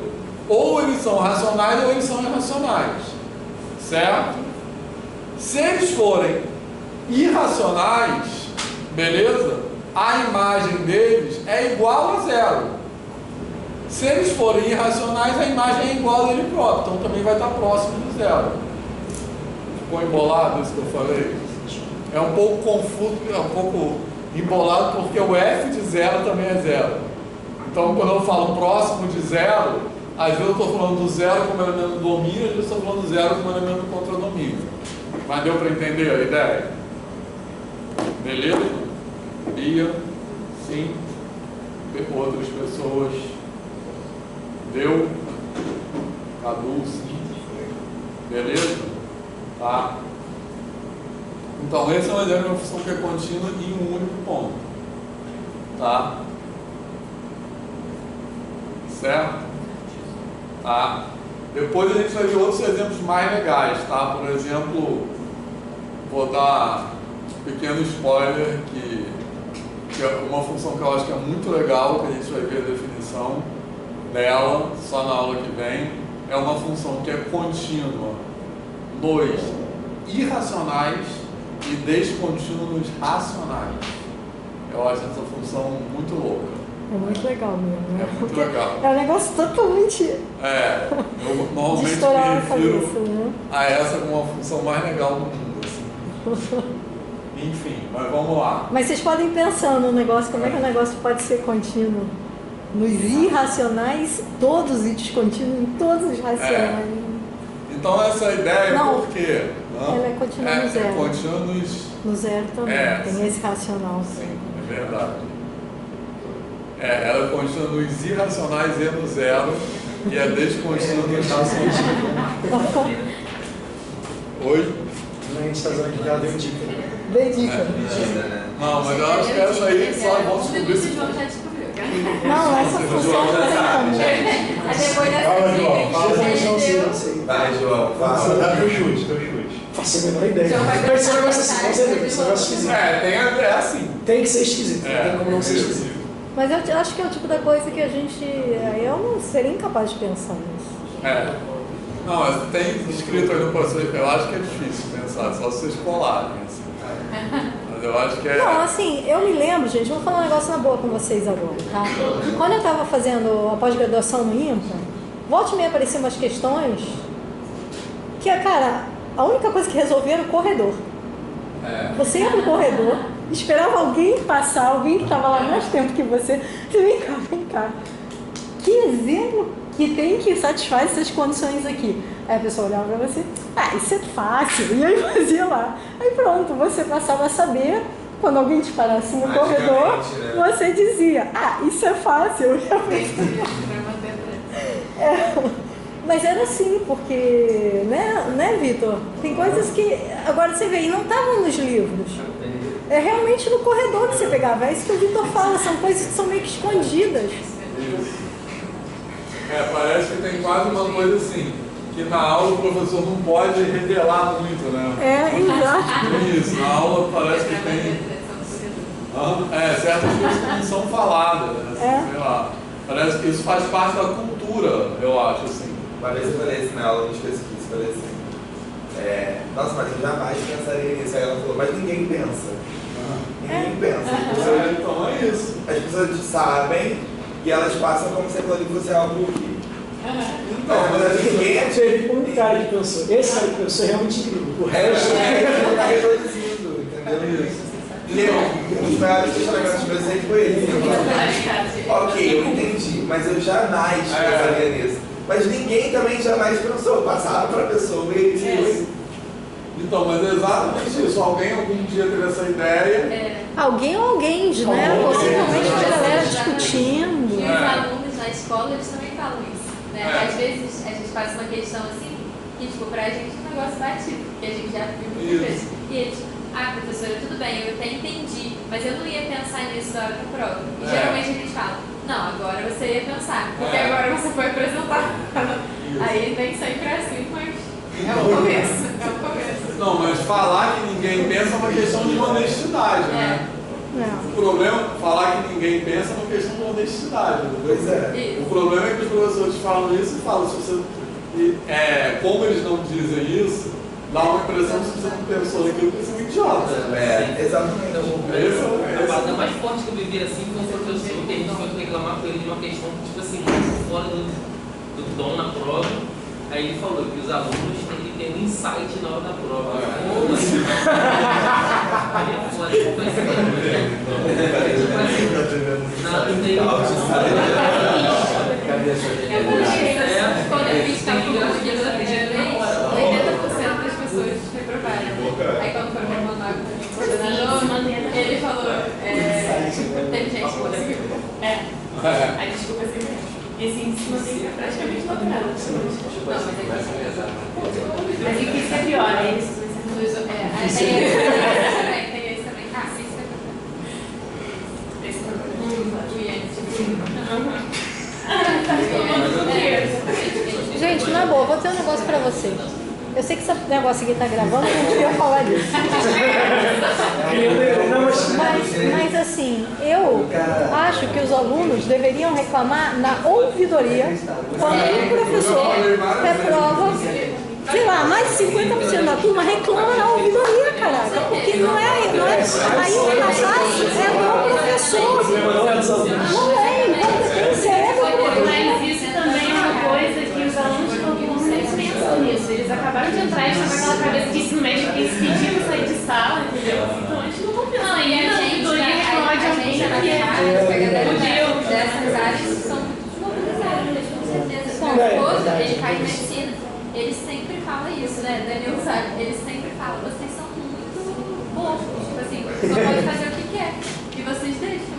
ou eles são racionais ou eles são irracionais, certo? Se eles forem irracionais, beleza? A imagem deles é igual a zero. Se eles forem irracionais, a imagem é igual a ele próprio, então também vai estar próximo de zero. Ficou embolado isso que eu falei? É um pouco confuso, é um pouco embolado, porque o f de zero também é zero. Então, quando eu falo próximo de zero, às vezes eu estou falando do zero como elemento do domínio, às vezes eu estou falando do zero como elemento do contradomínio. Mas deu para entender a ideia? Beleza? Bia? Sim? Outras pessoas? Deu? Cadu? Sim? Beleza? Tá? Então, esse é um exemplo de uma função que é contínua em um único ponto. Tá? Certo? Tá? Depois a gente vai ver outros exemplos mais legais, tá? Por exemplo, vou dar um pequeno spoiler que é uma função que eu acho que é muito legal, que a gente vai ver a definição dela só na aula que vem. É uma função que é contínua nos irracionais e descontínua nos racionais. Eu acho essa função muito louca. É muito legal mesmo, né? É muito legal. É um negócio totalmente eu normalmente de estourar me a refiro cabeça, né? a essa como uma função mais legal do mundo, assim. Enfim, mas vamos lá. Mas vocês podem pensar no negócio, como é que o negócio pode ser contínuo nos irracionais todos e descontínuo em todos os racionais. Então essa ideia é Não, porque... ela é contínua no zero. É contínua No zero também, tem sim. esse racional. Sim, é verdade. Ela é contínua nos irracionais e no zero, e é descontínua nos racionais. Oi? A gente está dizendo que ela deu dica. Bem dica. Não, mas eu acho que essa aí só vão descobrir O se João já descobriu. Não, essa função não tem como. Aí depois Fala, João, fala, dessa Vai, João, fala. Dá teu chute. Faço a menor ideia. Mas esse negócio assim, com certeza, esse negócio esquisito. é assim. Tem que ser esquisito, não tem como não ser esquisito. Mas eu acho que é o tipo da coisa que a gente... Eu não seria incapaz de pensar nisso. Não, mas tem escrito aí no processo, eu acho que é difícil pensar, só se vocês colarem, assim. Mas eu acho que é... Não, assim, eu me lembro, gente, vou falar um negócio na boa com vocês agora, tá? Quando eu estava fazendo a pós-graduação no IMPA, volta e meia apareciam umas questões que, cara, a única coisa que resolvia era o corredor. Você ia pro corredor, esperava alguém passar, alguém que estava lá mais tempo que você. Você vem cá. Que exemplo que tem que satisfaz essas condições aqui? Aí a pessoa olhava pra você, isso é fácil. E aí fazia lá. Aí pronto, você passava a saber, quando alguém te parasse no corredor, né? Você dizia, isso é fácil. Mas era assim, porque, né, Vitor? Tem coisas que, agora você vê, e não estavam nos livros. É realmente no corredor que você pegava. É isso que o Vitor fala, são coisas que são meio que escondidas. Parece que tem quase uma coisa assim, que na aula o professor não pode revelar muito, né? Exato. É isso, na aula parece que tem... certas coisas que não são faladas, né? Sei lá. Parece que isso faz parte da cultura, eu acho, assim. Uma vez eu falei assim na aula de pesquisa, falei assim, nossa, mas eu jamais pensaria nisso. Aí ela falou, mas ninguém pensa. Ninguém pensa. Então é isso. As pessoas sabem e elas passam como se aquilo ali fosse algo que... Então, mas ninguém... Teve um cara que pensou, esse cara que pensou é realmente incrível. O resto não está reproduzindo, entendeu? E um dos maiores questionamentos que eu sempre foi esse. Ok, eu entendi, mas eu jamais pensaria nisso. Mas ninguém também jamais pensou, passaram para a pessoa e eles... Então, mas é exatamente isso. Alguém algum dia teve essa ideia. Alguém ou alguém, né? Possivelmente a galera discutindo. E os alunos na escola, eles também falam isso. Né? Às vezes a gente faz uma questão assim, que tipo, pra gente é um negócio batido, que a gente já viu muitas vezes. E eles, professora, tudo bem, eu até entendi, mas eu não ia pensar nisso na hora da prova. E geralmente eles falam, não, agora você ia pensar, porque agora você foi apresentar. Aí nem sempre é assim, mas é o começo. Não, mas falar que ninguém pensa é uma questão de honestidade, né? Não. O problema, falar que ninguém pensa é uma questão de honestidade. Pois é. O problema é que os professores falam isso e falam, se você, como eles não dizem isso, dá uma impressão de que você não pensou naquilo, que você é um idiota. Exatamente. A parada mais forte que eu vivi assim foi um professor que a gente foi reclamar com ele de uma questão, tipo assim, muito fora do dom na prova. Aí ele falou que os alunos têm que ter um insight na hora da prova. Como assim? Aí eu falei, quando eu fiz cálculo português da primeira vez, 80% das pessoas reprovaram. Aí quando foram me mandar com o coordenador, ele falou, teve gente que conseguiu. Aí desculpa assim mesmo. E assim, se mantém praticamente dobrado. Não, Mas o que isso é pior, é isso? tem esse também. Ah, sim, isso é Esse não. Gente, na boa, vou dizer um negócio pra vocês. Eu sei que esse negócio aqui tá gravando, eu não queria falar disso. Mas assim, eu acho que os alunos deveriam reclamar na ouvidoria quando o professor reprova, sei lá, mais de 50% da turma reclama na ouvidoria, caraca. Porque não é aí o cansaço é do professor. Não é, incompetência é do professor. Mas isso também é uma coisa que os alunos sempre pensam nisso. Eles acabaram de entrar e estão com aquela cabeça que ensino médio que eles pediram sair de sala, entendeu? Então a gente não confia. Não, e a gente reclamar de alguém porque dessas áreas são muito desmobilizadas, com certeza. Meu esposo, ele faz medicina, ele sempre fala isso, né? Daniel sabe, ele sempre fala, vocês são muito bobos, tipo assim, só pode fazer o que quer. E vocês deixam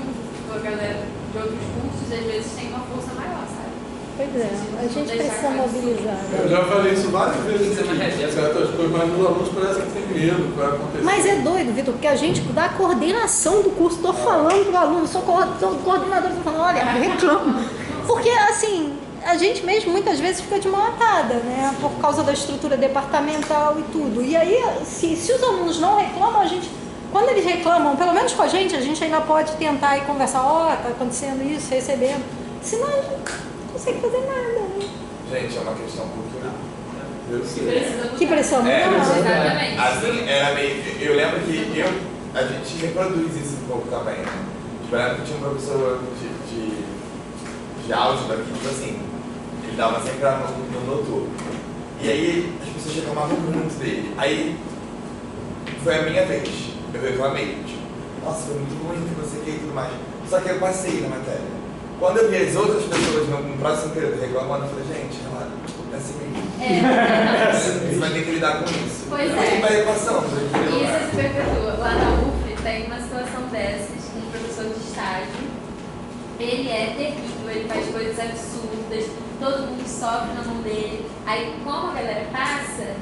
a galera de outros cursos, às vezes, tem uma força maior, sabe? Pois é, a gente precisa mobilizar. Eu já falei isso várias vezes, certas coisas, mas os alunos parecem que têm medo do que vai acontecer. Mas é doido, Vitor, porque a gente dá a coordenação do curso, estou falando para o aluno, sou coordenador, estou falando, olha, reclamo. Porque, assim, a gente mesmo muitas vezes fica de mão atada, né? Por causa da estrutura departamental e tudo. E aí, se os alunos não reclamam, a gente, quando eles reclamam, pelo menos com a gente ainda pode tentar e conversar, está acontecendo isso, recebendo. Senão, a gente não consegue fazer nada, né? Gente, é uma questão cultural. Eu sei. Que pressão, não. Exatamente. Assim, era meio. Eu lembro que a gente reproduz isso um pouco também, né? Tipo, eu lembro que tinha um professor de álgebra que, tipo assim, ele dava sempre no noturno. E aí as pessoas reclamavam muito dele. Aí foi a minha vez. Eu reclamei. Tipo, nossa, foi muito ruim, não sei o que e tudo mais. Só que eu passei na matéria. Quando eu vi as outras pessoas no próximo período reclamando, eu falei, gente, relaxa, é assim mesmo. Você vai ter que lidar com isso. Pois Aí é. vai a equação. E isso se perpetua. Lá na UF tem uma situação dessas, um professor de estágio. Ele é terrível, ele faz coisas absurdas, todo mundo sofre na mão dele. Aí, como a galera passa,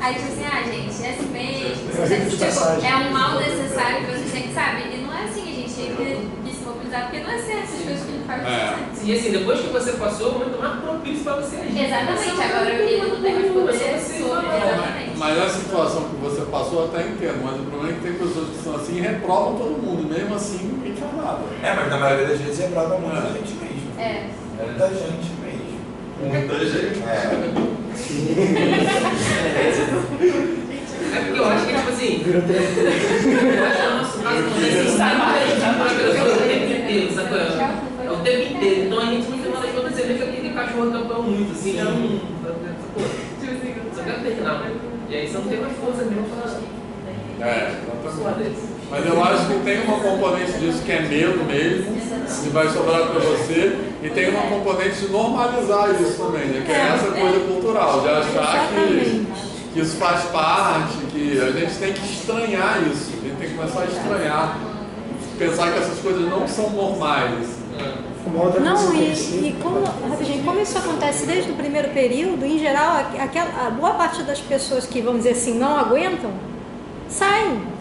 aí tipo assim, gente, é assim mesmo. Tipo, é um mal necessário que vocês têm que saber. E não é assim, a gente tem que se mobilizar, porque não é certo essas coisas que ele faz. E assim, depois que você passou, é muito mais propício para você agir. Exatamente, agora ele não tem mais poder sobre. Exatamente. Mas a situação que você passou eu até entendo, mas o problema é que tem pessoas que são assim e reprovam todo mundo, mesmo assim ninguém faz nada. Mas na maioria das vezes reprova muita gente mesmo. Muita gente mesmo. Muita gente. É porque eu acho que, tipo assim, eu acho que no nosso caso, não sei se está o tempo inteiro, sabe? É o tempo inteiro. Então a gente, no final das contas, você vê que aquele cachorro campeão muito, assim, só quer terminar. E aí você não tem mais força mesmo pra Exatamente. Mas eu acho que tem uma componente disso que é medo mesmo, que vai sobrar para você, e tem uma componente de normalizar isso também, né? Que é essa coisa cultural, de achar que isso faz parte, que a gente tem que estranhar isso, a gente tem que começar a estranhar, pensar que essas coisas não são normais. Não, e como isso acontece desde o primeiro período, em geral, a boa parte das pessoas que, vamos dizer assim, não aguentam, saem.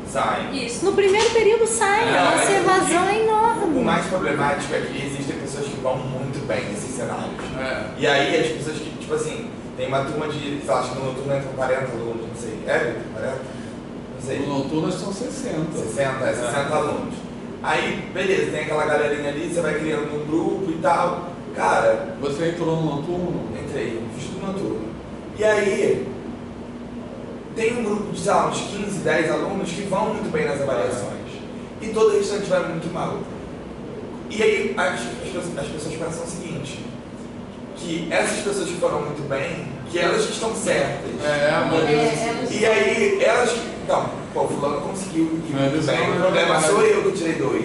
Isso. No primeiro período saem, essa evasão é enorme. O mais problemático é que existem pessoas que vão muito bem nesses cenários. E aí as pessoas que, tipo assim, tem uma turma de, sei lá, acho que no noturno entram 40 alunos, não sei. 40? Não sei. No noturno são 60. 60 alunos. Aí, beleza, tem aquela galerinha ali, você vai criando um grupo e tal. Cara, Você entrou no noturno? entrei, fiz tudo noturno. E aí, tem um grupo de, sei lá, uns 15, 10 alunos que vão muito bem nas avaliações. E todo o restante vai muito mal. E aí, as pessoas pensam o seguinte, que essas pessoas que foram muito bem, que elas que estão certas. E aí, elas... Então, pô, o fulano conseguiu ir muito bem. O problema sou eu que tirei 2.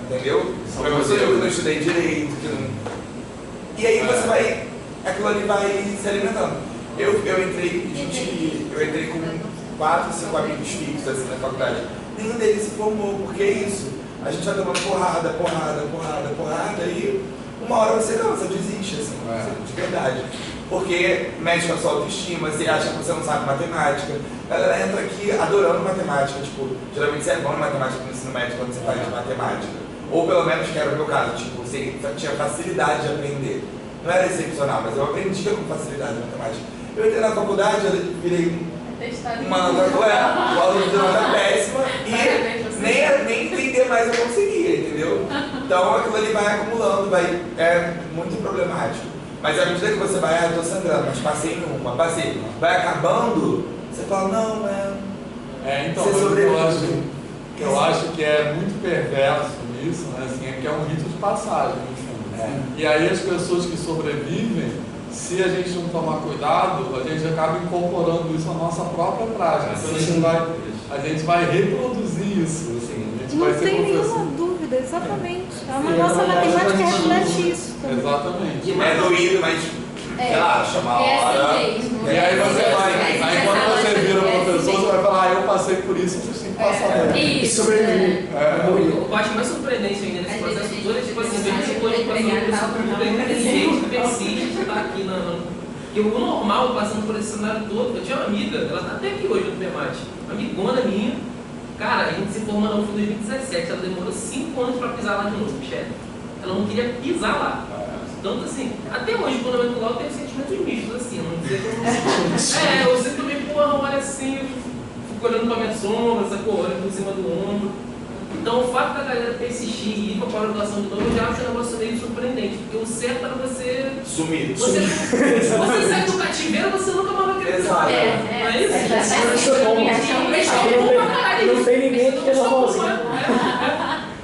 Entendeu? O problema sou eu que não estudei direito. Que não... E aí você vai... Aquilo ali vai se alimentando. Eu entrei com 4, 5 amigos fixos assim, na faculdade. Nenhum deles se formou, porque é isso. A gente vai tomando porrada, e uma hora você cansa, desiste, assim, de verdade. Porque mexe com a sua autoestima, você acha que você não sabe matemática. A galera entra aqui adorando matemática, tipo, geralmente você é bom em matemática no ensino médio quando você faz de matemática. Ou pelo menos, que era o meu caso, tipo, você tinha facilidade de aprender. Não era excepcional, mas eu aprendia com facilidade de matemática. Eu entrei na faculdade, eu virei uma aula de nota péssima e nem entender mais eu conseguia, entendeu? Então aquilo ali vai acumulando, é muito problemático. Mas à medida que você vai, eu tô sangrando, mas passei em uma, vai acabando, você fala, não, então, você sobrevive. eu acho que é muito perverso isso, né? Assim, é que é um rito de passagem, no fundo. E aí as pessoas que sobrevivem, se a gente não tomar cuidado, a gente acaba incorporando isso à nossa própria prática. Então a gente vai reproduzir isso. Assim, a gente Não vai ser tem professor. nenhuma dúvida, exatamente. A nossa matemática reflete isso também. Exatamente. É doído, mas relaxa, uma hora. E aí você vai, aí quando você vira professor, você vai falar, eu passei por isso, você tem que passar por E isso. sobreviver. O que eu acho mais surpreendente ainda nesse processo todo é tipo assim, ver que você pode passar por pessoa muito inteligente, que persiste, que tá aqui Porque o normal, passando por esse cenário todo, eu tinha uma amiga, ela tá até aqui hoje no PEMAT, uma amigona minha, cara, a gente se formou na UF em 2017, ela demorou 5 anos pra pisar lá de novo, chefe. Ela não queria pisar lá. Tanto assim, até hoje, quando eu entro lá, eu tenho sentimentos mistos, assim, não dizer que eu sempre me porra, olha assim, eu fico olhando pra minha sombra, sacou? Olhando por cima do ombro. Então, o fato da galera persistir e ir pra pós-graduação de novo, eu já acho um negócio meio surpreendente, porque o certo era você... Sumir. Você sai do cativeiro, você nunca mais vai querer Exato. Não é isso? Não tem ninguém que queira sozinho.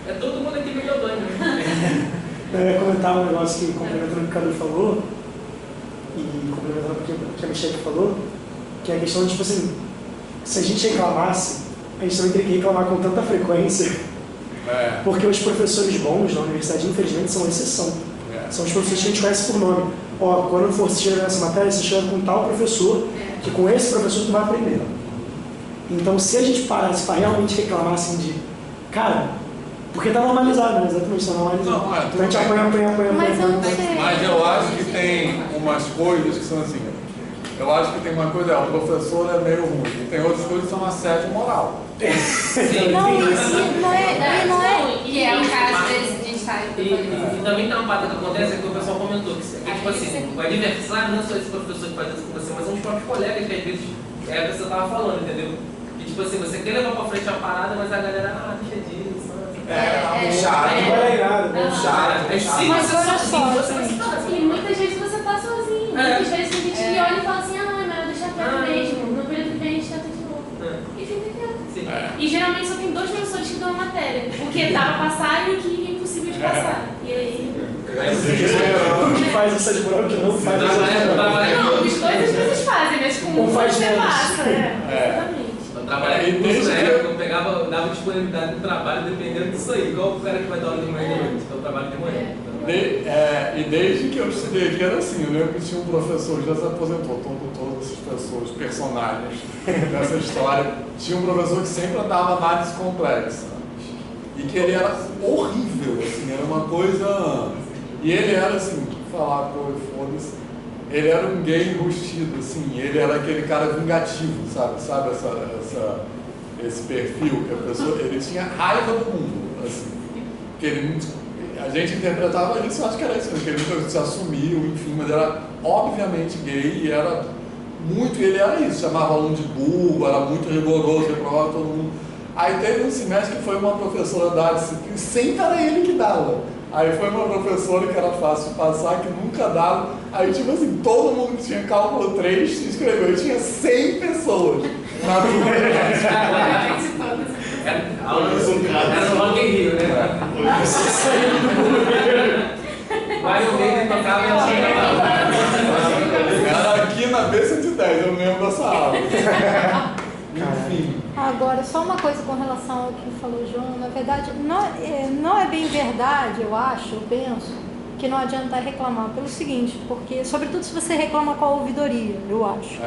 É todo mundo aqui meio doido. Eu ia comentar um negócio que, complementando o que o Cadu falou, e complementando o que a Michelle falou, que é a questão de, tipo assim, se a gente reclamasse, a gente também teria que reclamar com tanta frequência, porque os professores bons na universidade, infelizmente, são exceção. São os professores que a gente conhece por nome. Ó, quando for assistir nessa matéria, você chega com tal professor, que com esse professor tu vai aprender. Então, se a gente parasse para realmente reclamar assim de, cara, porque tá normalizado, né? Exatamente, tá normalizado. Não, então a gente apanha. Mas eu não sei. Mas eu acho que tem umas coisas que são assim. Eu acho que tem uma coisa, o professor é meio ruim, e tem outras coisas que são assédio moral. Não, isso não é. Que é o caso desse de estar E também tem uma parada que acontece, é que o pessoal comentou, que tipo assim, o adversário não é só esse professor que faz isso com você, mas são os próprios colegas que às vezes é o que você tava falando, entendeu? Que tipo assim, você quer levar pra frente a parada, mas a galera, deixa disso. Chato. Não vai nada. Chato. Mas olha só, E muitas vezes você tá sozinho. Muitas vezes tem gente que olha e fala assim, mas deixa quieto mesmo. No período que vem a gente tenta de novo. E fica quieto. E geralmente só tem 2 professores que dão a matéria. O que dá pra passar e o que é impossível de passar. E aí... O que faz essa de moral, o que não faz essa de moral. Não, os 2 às vezes fazem, mas com Um faz você menos. passa. Exatamente. Eu trabalhei com curso na época, eu dava disponibilidade do trabalho dependendo disso aí. Igual o cara que vai dar aula de manhã e de noite, então eu trabalho de manhã. E desde que eu estudei aqui era assim, eu lembro que tinha um professor que já se aposentou, todas essas pessoas, personagens dessa história, tinha um professor que sempre andava análise complexa. E que ele era horrível, assim, era uma coisa... E ele era assim, falar, pô, foda-se, ele era um gay enrustido, assim, ele era aquele cara vingativo, sabe esse perfil que a pessoa, ele tinha raiva do mundo, assim, que ele, a gente interpretava isso, eu acho que era isso, que ele nunca se assumiu, enfim, mas era obviamente gay e era muito, ele era isso, chamava aluno de burro, era muito rigoroso, reprovava todo mundo, Aí teve um semestre que foi uma professora da disciplina, sempre era ele que dava. Aí foi uma professora que era fácil de passar, que nunca dava. Aí, tipo assim, todo mundo que tinha cálculo 3 se inscreveu. E tinha 100 pessoas na turma. Era no Rock in Rio, né? Mas o dele tocava e ela Era aqui na B110, eu lembro dessa aula. Enfim. Agora, só uma coisa com relação ao que falou o João, na verdade, não é bem verdade, eu acho, eu penso, que não adianta reclamar pelo seguinte, porque, sobretudo se você reclama com a ouvidoria, eu acho.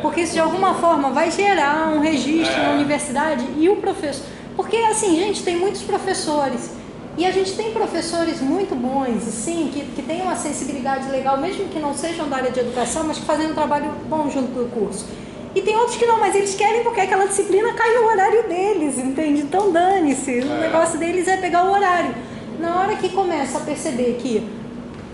Porque isso de alguma forma vai gerar um registro na universidade e o professor. Porque, assim, gente, tem muitos professores. E a gente tem professores muito bons, assim, que têm uma sensibilidade legal, mesmo que não sejam da área de educação, mas que fazem um trabalho bom junto do curso. E tem outros que não, mas eles querem porque aquela disciplina cai no horário deles, entende? Então dane-se, o negócio deles é pegar o horário. Na hora que começa a perceber que,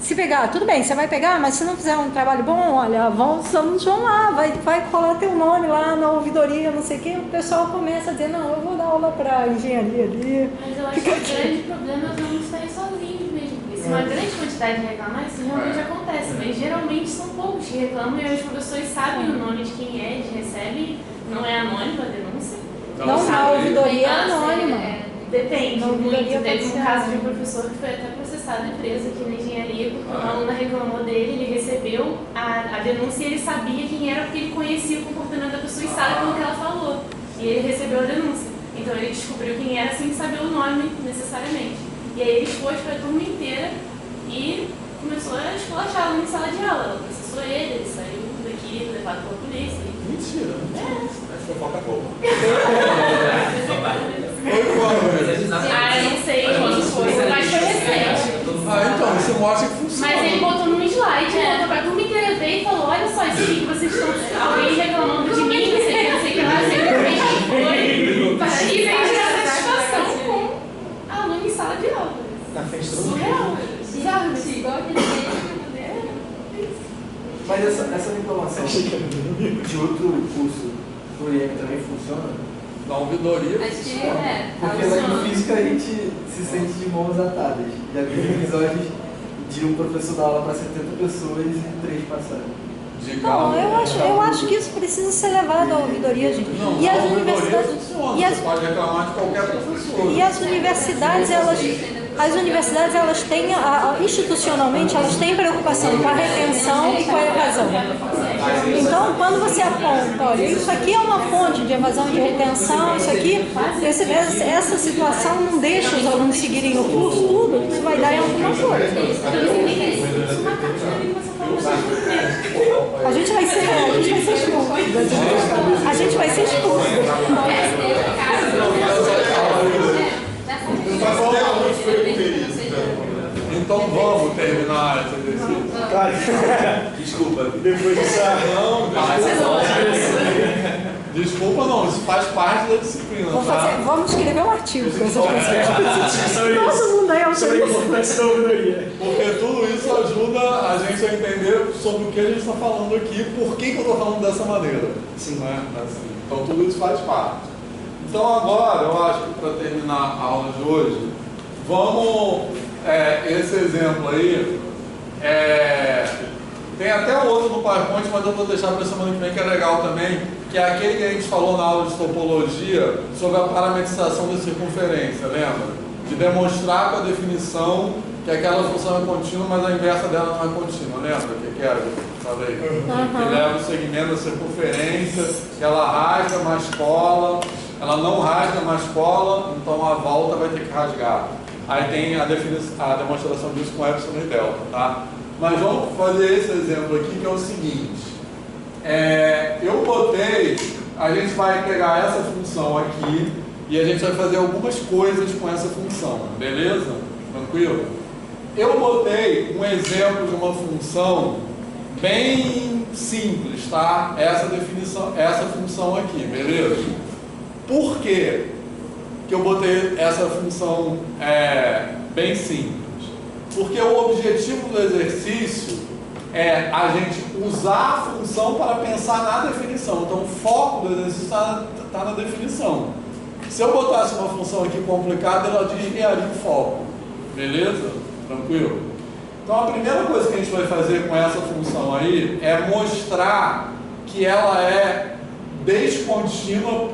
se pegar, tudo bem, você vai pegar, mas se não fizer um trabalho bom, olha, os alunos vão lá, vai colar teu nome lá na ouvidoria, não sei o quê, o pessoal começa a dizer, não, eu vou dar aula para engenharia ali. Mas eu acho que o grande problema é os alunos estarem sozinhos mesmo. Porque se uma grande quantidade de reclamar, isso realmente acontece, mas geralmente são poucos que reclamam e os professores sabem o nome de quem é, eles recebem, não é anônimo a denúncia. Não, a ouvidoria é anônima. Depende, Não, muito. Teve um pode caso ser. de um professor que foi até processado e preso aqui na engenharia porque uma aluna reclamou dele, ele recebeu a denúncia e ele sabia quem era porque ele conhecia o comportamento da pessoa e sabe pelo que ela falou. E ele recebeu a denúncia. Então ele descobriu quem era sem saber o nome necessariamente. E aí ele expôs para a turma inteira e começou a esculachar a em sala de aula. Ela processou ele saiu daqui, levado pela polícia. Mentira. Fofoca pouco. Foi quando? Eu não sei quando foi, mas foi recente. Então, isso mostra que funciona. Mas ele botou num slide, botou pra turma inteira ver e falou, olha só, isso aqui que vocês estão, alguém reclamando de mim, não sei o que lá, sei o que foi. E vem tirar satisfação com aluno em sala de aula. Na frente do mundo. Surreal. Sabe? Igual aquele Mas essa reclamação de outro curso do IEM também funciona? Na ouvidoria. Acho que Porque lá em física a gente se sente de mãos atadas. Já vi episódios de um professor dar aula para 70 pessoas e 3 passaram. Não, eu acho que isso precisa ser levado à ouvidoria, gente. Não, E na as ouvidoria universidades. funciona. E Você as, pode reclamar de qualquer professor. e as universidades, elas têm, institucionalmente, elas têm preocupação com a retenção e com a evasão. Então, quando você aponta, olha, isso aqui é uma fonte de evasão e de retenção, isso aqui, essa situação não deixa os alunos seguirem o curso, tudo, isso vai dar em alguma coisa. A gente vai ser expulso. A gente vai ser expulso. Então vamos terminar esse exercício. Desculpa. Depois disso, Desculpa não, isso faz parte da disciplina, tá? Vamos escrever um artigo com essas coisas. sobre Todo isso. mundo aí é Sobre a importância da ouvidoria. Porque tudo isso ajuda a gente a entender sobre o que a gente está falando aqui, por que eu estou falando dessa maneira. Sim. Né? Assim, então tudo isso faz parte. Então agora, eu acho que para terminar a aula de hoje, vamos, esse exemplo aí, tem até outro no PowerPoint, mas eu vou deixar para a semana que vem, que é legal também, que é aquele que a gente falou na aula de topologia sobre a parametrização da circunferência, lembra? De demonstrar com a definição que aquela função é contínua, mas a inversa dela não é contínua, lembra? Que era? Falei. Que leva o segmento da circunferência, que ela rasga, mas cola, ela não rasga, mas cola, então a volta vai ter que rasgar. Aí tem a demonstração disso com epsilon e delta, tá? Mas vamos fazer esse exemplo aqui, que é o seguinte. Eu botei, a gente vai pegar essa função aqui e a gente vai fazer algumas coisas com essa função, beleza? Tranquilo? Eu botei um exemplo de uma função bem simples, tá? Essa função aqui, beleza? Por quê que eu botei essa função bem simples? Porque o objetivo do exercício é a gente usar a função para pensar na definição. Então o foco do exercício está na definição. Se eu botasse uma função aqui complicada, ela desviaria o foco. Beleza? Tranquilo? Então a primeira coisa que a gente vai fazer com essa função aí é mostrar que ela é descontínua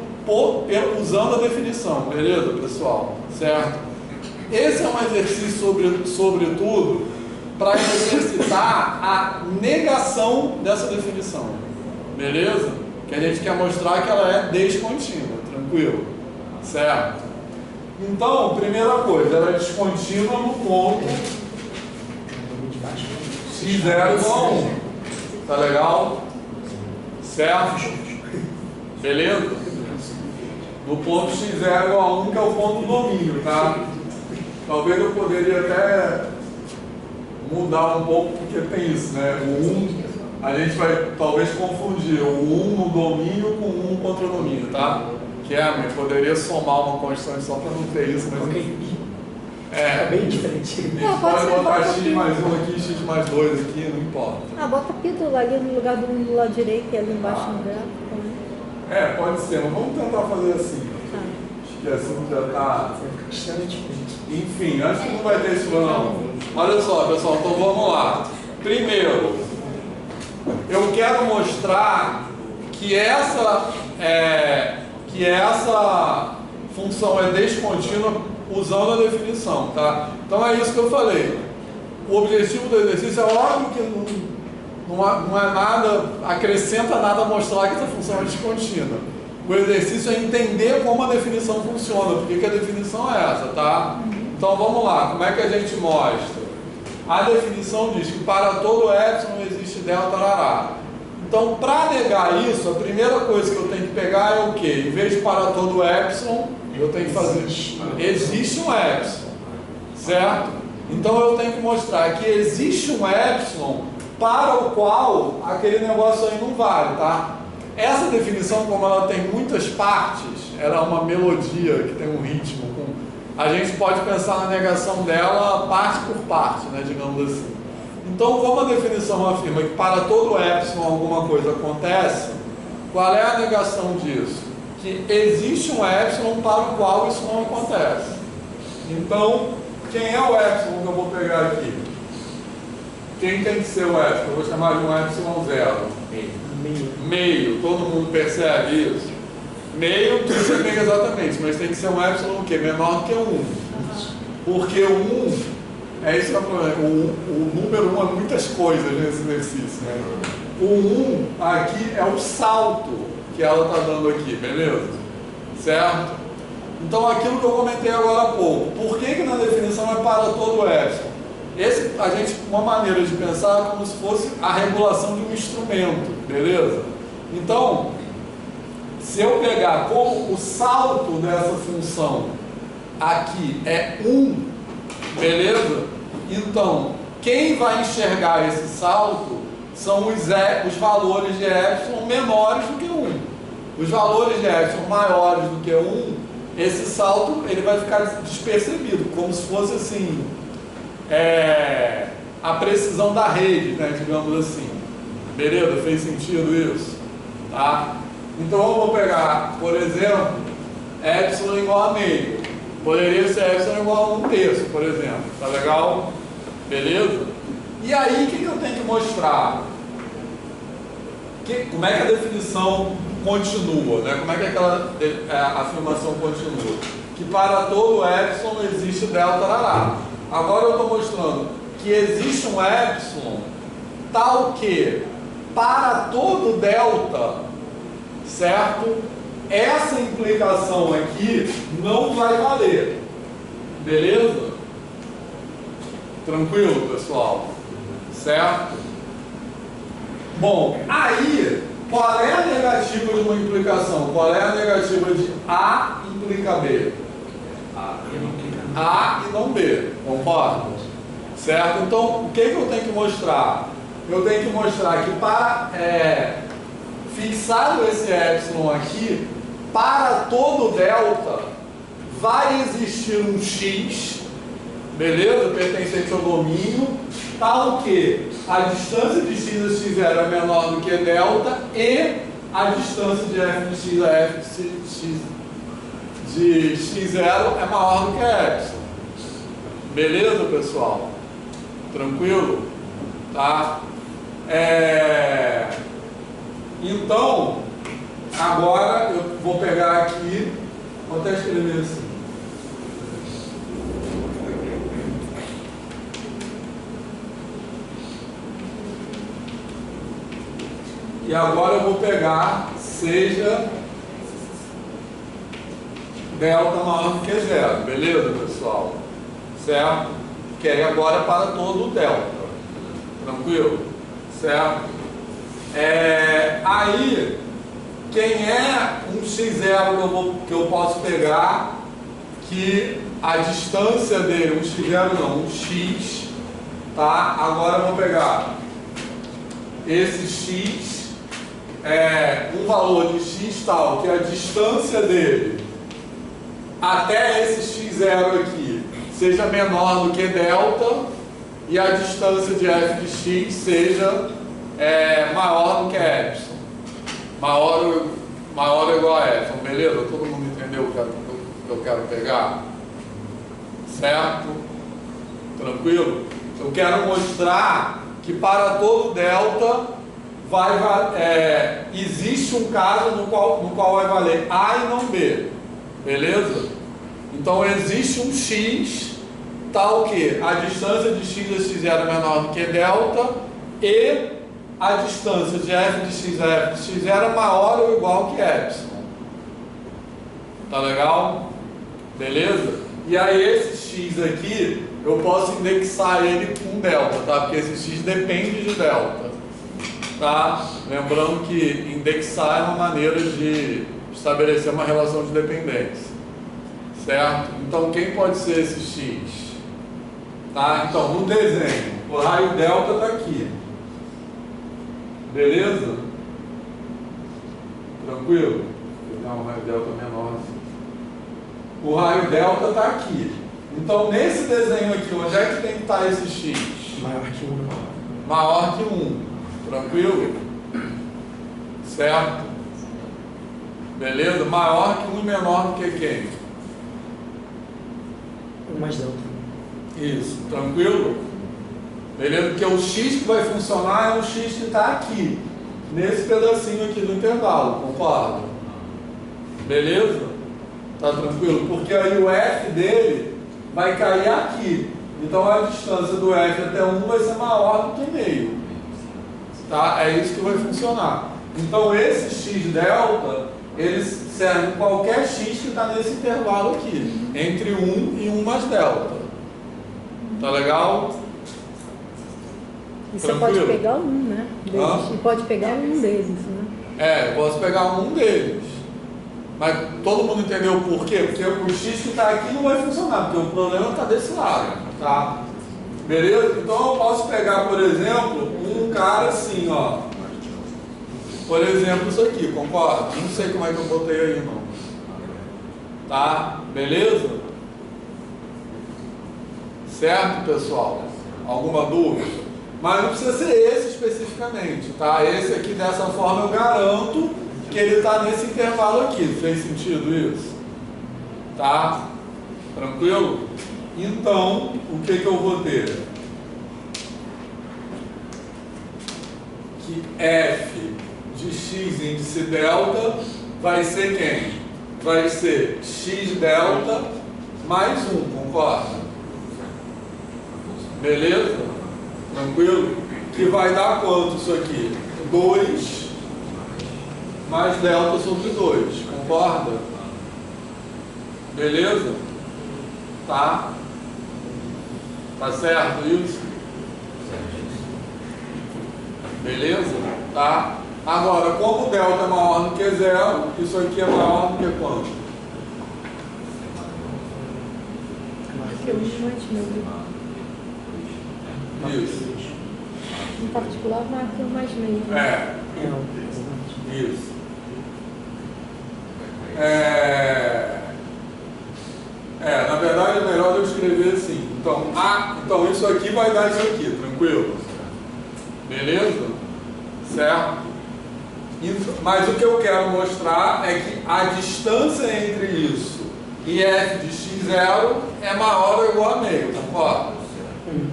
usando a definição. Beleza, pessoal? Certo? Esse é um exercício, sobretudo, para exercitar a negação dessa definição. Beleza? Que a gente quer mostrar que ela é descontínua. Tranquilo? Certo? Então, primeira coisa, ela é descontínua no ponto x0 igual a 1. Tá legal? Certo? Beleza? No ponto x0 igual a 1, que é o ponto do domínio, tá? Talvez eu poderia até mudar um pouco, porque tem isso, né? O 1, a gente vai talvez confundir o 1 no domínio com o 1 contra o domínio, tá? Que é, mas poderia somar uma constante só para não ter isso, mas é bem diferente. A gente pode botar x mais 1 aqui, x mais 2 aqui, não importa. Bota pi ali no lugar do 1 do lado direito e ali embaixo no gráfico. Pode ser, mas vamos tentar fazer assim. Acho que assim já está. Enfim, acho que não vai ter isso não. Olha só, pessoal, então vamos lá. Primeiro, eu quero mostrar que essa função é descontínua usando a definição, tá? Então é isso que eu falei. O objetivo do exercício é óbvio que não é nada, acrescenta nada a mostrar que essa função é descontínua. O exercício é entender como a definição funciona, porque que a definição é essa, tá? Então vamos lá, como é que a gente mostra? A definição diz que para todo epsilon existe delta rará. Então, para negar isso, a primeira coisa que eu tenho que pegar é o quê? Em vez de para todo epsilon, eu tenho que fazer... Existe um epsilon, certo? Então eu tenho que mostrar que existe um epsilon para o qual aquele negócio aí não vale, tá? Essa definição, como ela tem muitas partes, ela é uma melodia que tem um ritmo, a gente pode pensar na negação dela parte por parte, né, digamos assim. Então, como a definição afirma que para todo epsilon alguma coisa acontece, qual é a negação disso? Que existe um epsilon para o qual isso não acontece. Então, quem é o epsilon que eu vou pegar aqui? Quem tem que ser o epsilon? Eu vou chamar de um epsilon zero. Meio. Todo mundo percebe isso? Meio, não precisa ser meio exatamente, mas tem que ser um epsilon o quê? Menor que 1. Porque o 1, é isso que é o problema. O número 1 é muitas coisas nesse exercício, né? O 1 aqui é o salto que ela está dando aqui, beleza? Certo? Então, aquilo que eu comentei agora há pouco, por que na definição é para todo epsilon? Uma maneira de pensar é como se fosse a regulação de um instrumento, beleza? Então, se eu pegar como o salto dessa função aqui é 1, beleza? Então, quem vai enxergar esse salto são os valores de epsilon menores do que 1. Os valores de epsilon maiores do que 1, esse salto ele vai ficar despercebido, como se fosse assim, a precisão da rede, né, digamos assim. Beleza? Fez sentido isso? Tá? Então eu vou pegar, por exemplo, epsilon igual a meio. Poderia ser epsilon igual a 1/3, por exemplo. Tá legal? Beleza? E aí, o que eu tenho que mostrar? Como é que a definição continua? Né? Como é que aquela afirmação continua? Que para todo epsilon existe delta rará. Agora eu estou mostrando que existe um epsilon tal que para todo delta, certo? Essa implicação aqui não vai valer. Beleza? Tranquilo, pessoal? Certo? Bom, aí, qual é a negativa de uma implicação? Qual é a negativa de A implica B? A e não B, concorda? Certo? Então, o que eu tenho que mostrar? Eu tenho que mostrar que para fixado esse epsilon aqui, para todo delta, vai existir um x, beleza? Pertencente ao domínio, tal que a distância de x a x0 é menor do que delta e a distância de f de x a f de de x0 é maior do que epsilon. Beleza, pessoal? Tranquilo? Tá? Então, agora eu vou pegar aqui, vou até escrever assim. E agora eu vou pegar, seja delta maior do que zero, beleza, pessoal? Certo? Que aí agora é para todo o delta. Tranquilo? Certo? Aí, quem é um x0 que eu posso pegar, que a distância dele, um x0 não, um x, tá? Agora eu vou pegar esse x, um valor de x tal, que a distância dele até esse x0 aqui seja menor do que delta e a distância de f de x seja maior do que epsilon. Maior ou igual a epsilon, beleza? Todo mundo entendeu o que eu quero pegar? Certo? Tranquilo? Eu quero mostrar que para todo delta existe um caso no qual vai valer A e não B. Beleza? Então existe um x tal que a distância de x a x0 é menor do que delta e a distância de f de x a f de x0 é maior ou igual que epsilon. Tá legal? Beleza? E aí esse x aqui eu posso indexar ele com delta, tá? Porque esse x depende de delta. Tá? Lembrando que indexar é uma maneira de estabelecer uma relação de dependência. Certo? Então quem pode ser esse x? Tá? Então no desenho, o raio delta está aqui. Beleza? Tranquilo? Vou pegar um raio delta menor assim. O raio delta está aqui. Então nesse desenho aqui, onde é que tem que estar esse x? Maior que 1. Maior que 1. Tranquilo? Certo? Beleza? Maior que 1 e menor do que quem? 1 mais delta. Isso. Tranquilo? Beleza? Porque o x que vai funcionar é o x que está aqui. Nesse pedacinho aqui do intervalo. Concorda? Beleza? Tá tranquilo? Porque aí o f dele vai cair aqui. Então a distância do f até 1 vai ser maior do que meio. Tá? É isso que vai funcionar. Então esse x delta, ele serve qualquer x que está nesse intervalo aqui, entre 1 e 1 mais delta. Tá legal? E você pode pegar um, né? Deles. E pode pegar um deles, né? Eu posso pegar um deles. Mas todo mundo entendeu por quê? Porque o x que está aqui não vai funcionar, porque o problema está desse lado. Tá? Beleza? Então eu posso pegar, por exemplo, um cara assim, ó. Por exemplo, isso aqui, concorda? Não sei como é que eu botei aí, não. Tá? Beleza? Certo, pessoal? Alguma dúvida? Mas não precisa ser esse especificamente, tá? Esse aqui, dessa forma, eu garanto que ele está nesse intervalo aqui. Fez sentido isso? Tá? Tranquilo? Então, o que eu vou ter? Que f de x índice delta vai ser quem? Vai ser x delta mais 1, concorda? Beleza? Tranquilo? Que vai dar quanto isso aqui? 2 mais delta sobre 2, concorda? Beleza? Tá? Tá certo isso? Beleza? Tá? Agora, como o delta é maior do que zero, isso aqui é maior do que quanto? Porque 1 mais meio. Isso. Em particular, maior que 1 mais meio. Isso. Na verdade é melhor eu escrever assim. Então isso aqui vai dar isso aqui, tranquilo? Beleza? Certo? Mas o que eu quero mostrar é que a distância entre isso E f de x0 é maior ou igual a meio, concorda?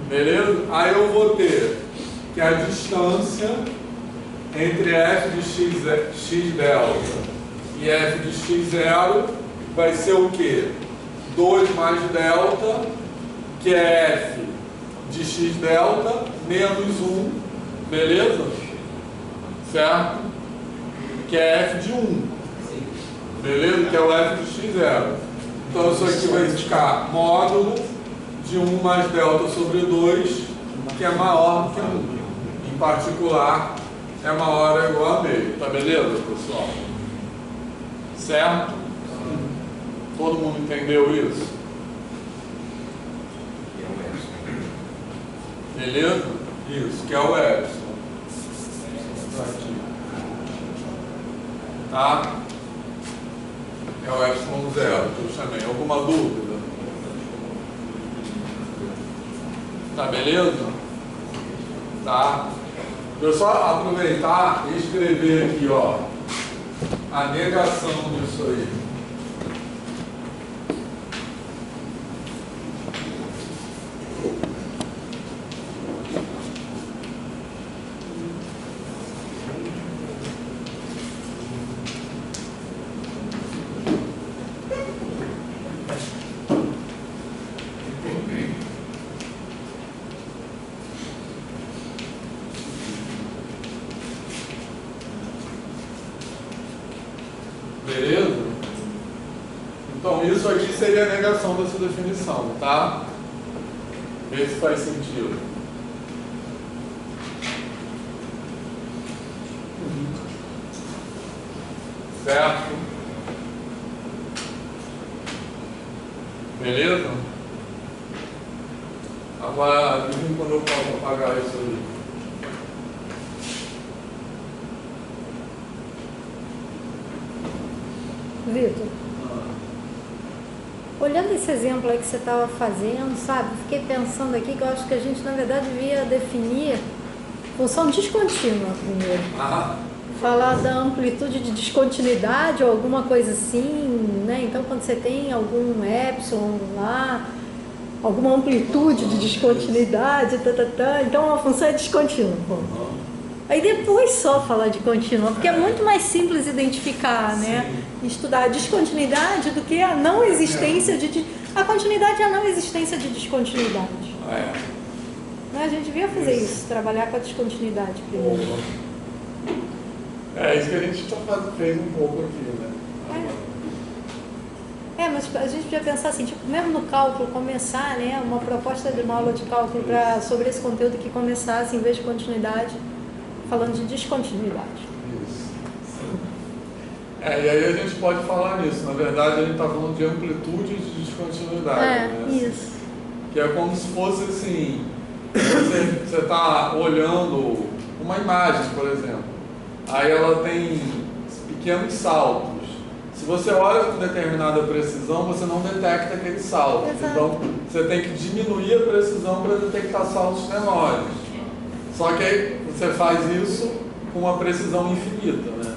Beleza? Aí eu vou ter que a distância entre f de x delta e f de x0 vai ser o quê? 2 mais delta, que é f de x delta, menos 1, beleza? Certo? Que é f de 1, beleza? Que é o f de x0. Então isso aqui vai ficar módulo de 1 mais delta sobre 2, que é maior que 1. Em particular, é maior ou igual a meio. Tá beleza, pessoal? Certo? Todo mundo entendeu isso? Beleza? Isso, que é o epsilon. Tá? É o epsilon 0 que eu chamei. Alguma dúvida? Tá beleza? Tá? Eu só aproveitar e escrever aqui, ó, a negação disso aí. Beleza? Então isso aqui seria a negação dessa definição, tá? Vê se faz sentido. Certo? Beleza? Agora, adivinha quando eu posso apagar isso aí. Vitor, olhando esse exemplo aí que você estava fazendo, sabe? Fiquei pensando aqui que eu acho que a gente, na verdade, devia definir função descontínua primeiro. Falar da amplitude de descontinuidade ou alguma coisa assim, né? Então, quando você tem algum epsilon lá, alguma amplitude de descontinuidade, então a função é descontínua. Aí depois só falar de contínua, porque é muito mais simples identificar, né? Estudar a descontinuidade do que a não existência de... A continuidade é a não existência de descontinuidade. Né? A gente devia fazer isso, trabalhar com a descontinuidade primeiro. É isso que a gente já fez um pouco aqui, né? Mas a gente podia pensar assim, tipo, mesmo no cálculo, começar, né? Uma proposta de uma aula de cálculo sobre esse conteúdo que começasse, em vez de continuidade, falando de descontinuidade. Isso. E aí a gente pode falar nisso. Na verdade, a gente está falando de amplitude de descontinuidade. Né? Isso. Que é como se fosse assim, você está olhando uma imagem, por exemplo. Aí ela tem pequenos saltos. Se você olha com determinada precisão, você não detecta aquele salto. Exato. Então, você tem que diminuir a precisão para detectar saltos menores. Só que aí você faz isso com uma precisão infinita, né?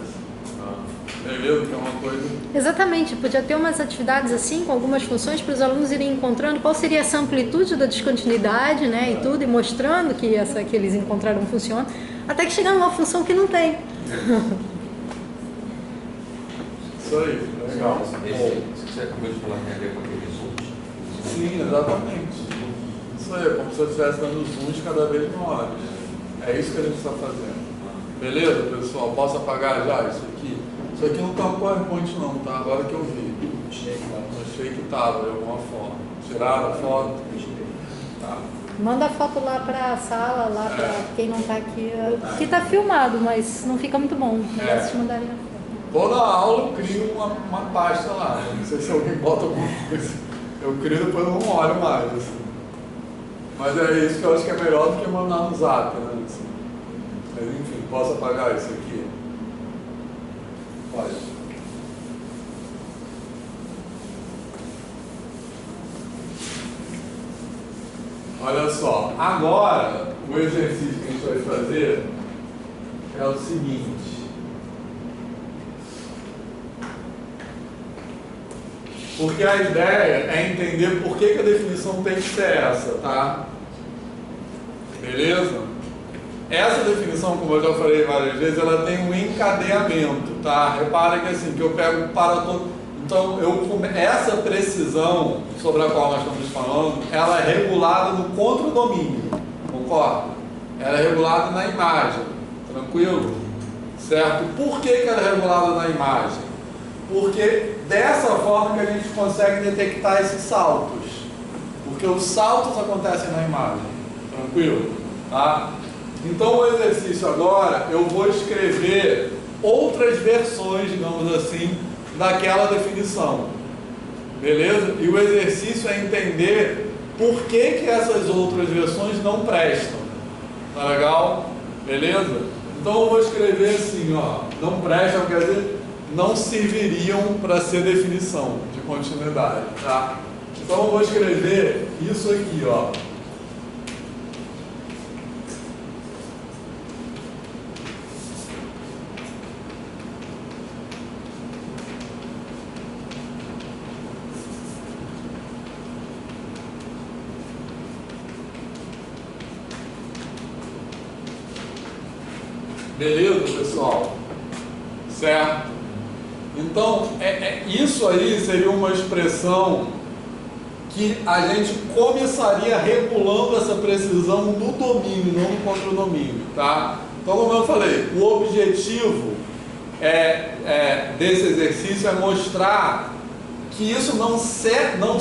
Beleza? Que é uma coisa... Exatamente. Podia ter umas atividades assim, com algumas funções, para os alunos irem encontrando qual seria essa amplitude da descontinuidade, né? E tudo, e mostrando que essa que eles encontraram funciona, até que chegar numa função que não tem. Isso aí, legal. Isso que você acabou de falar tem a ver com aquele zoom? Sim, exatamente. Isso aí, é como se eu estivesse dando zooms cada vez maiores. É isso que a gente está fazendo. Beleza, pessoal? Posso apagar já isso aqui? Isso aqui não está no PowerPoint não, tá? Agora que eu vi. Achei que estava de alguma forma. Tiraram a foto? Tá. Manda a foto lá para a sala, lá para quem não está aqui. Aqui está filmado, mas não fica muito bom. Vocês mandarem a foto. Toda aula eu crio uma pasta lá. Não sei se alguém bota alguma coisa. Eu crio e depois eu não olho mais. Assim. Mas é isso que eu acho que é melhor do que mandar no zap, né? Assim. Mas enfim, posso apagar isso aqui? Pode. Olha só, agora o exercício que a gente vai fazer é o seguinte. Porque a ideia é entender por que a definição tem que ser essa, tá? Beleza? Essa definição, como eu já falei várias vezes, ela tem um encadeamento, tá? Repara que assim, que eu pego para todo... Então, essa precisão sobre a qual nós estamos falando, ela é regulada no contradomínio, concorda? Ela é regulada na imagem, tranquilo? Certo? Por que ela é regulada na imagem? Porque dessa forma que a gente consegue detectar esses saltos. Porque os saltos acontecem na imagem, tranquilo? Tá? Então, o exercício agora, eu vou escrever outras versões, digamos assim, daquela definição. Beleza? E o exercício é entender por que essas outras versões não prestam. Tá legal? Beleza? Então, eu vou escrever assim, ó, não prestam, quer dizer, não serviriam para ser definição de continuidade, tá? Então, eu vou escrever isso aqui, ó. Beleza, pessoal? Certo? Então, isso aí seria uma expressão que a gente começaria regulando essa precisão no domínio, não no contradomínio, tá? Então, como eu falei, o objetivo desse exercício é mostrar que isso não serve, não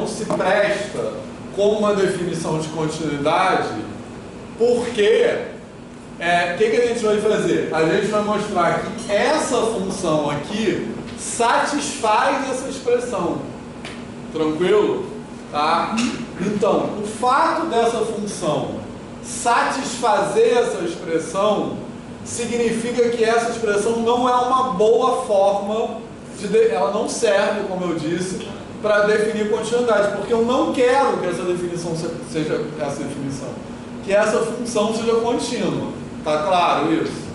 se presta como uma definição de continuidade, porque... o que a gente vai fazer? A gente vai mostrar que essa função aqui satisfaz essa expressão. Tranquilo? Tá? Então, o fato dessa função satisfazer essa expressão significa que essa expressão não é uma boa forma ela não serve, como eu disse, para definir continuidade, porque eu não quero que essa definição seja essa definição, que essa função seja contínua. Tá claro isso?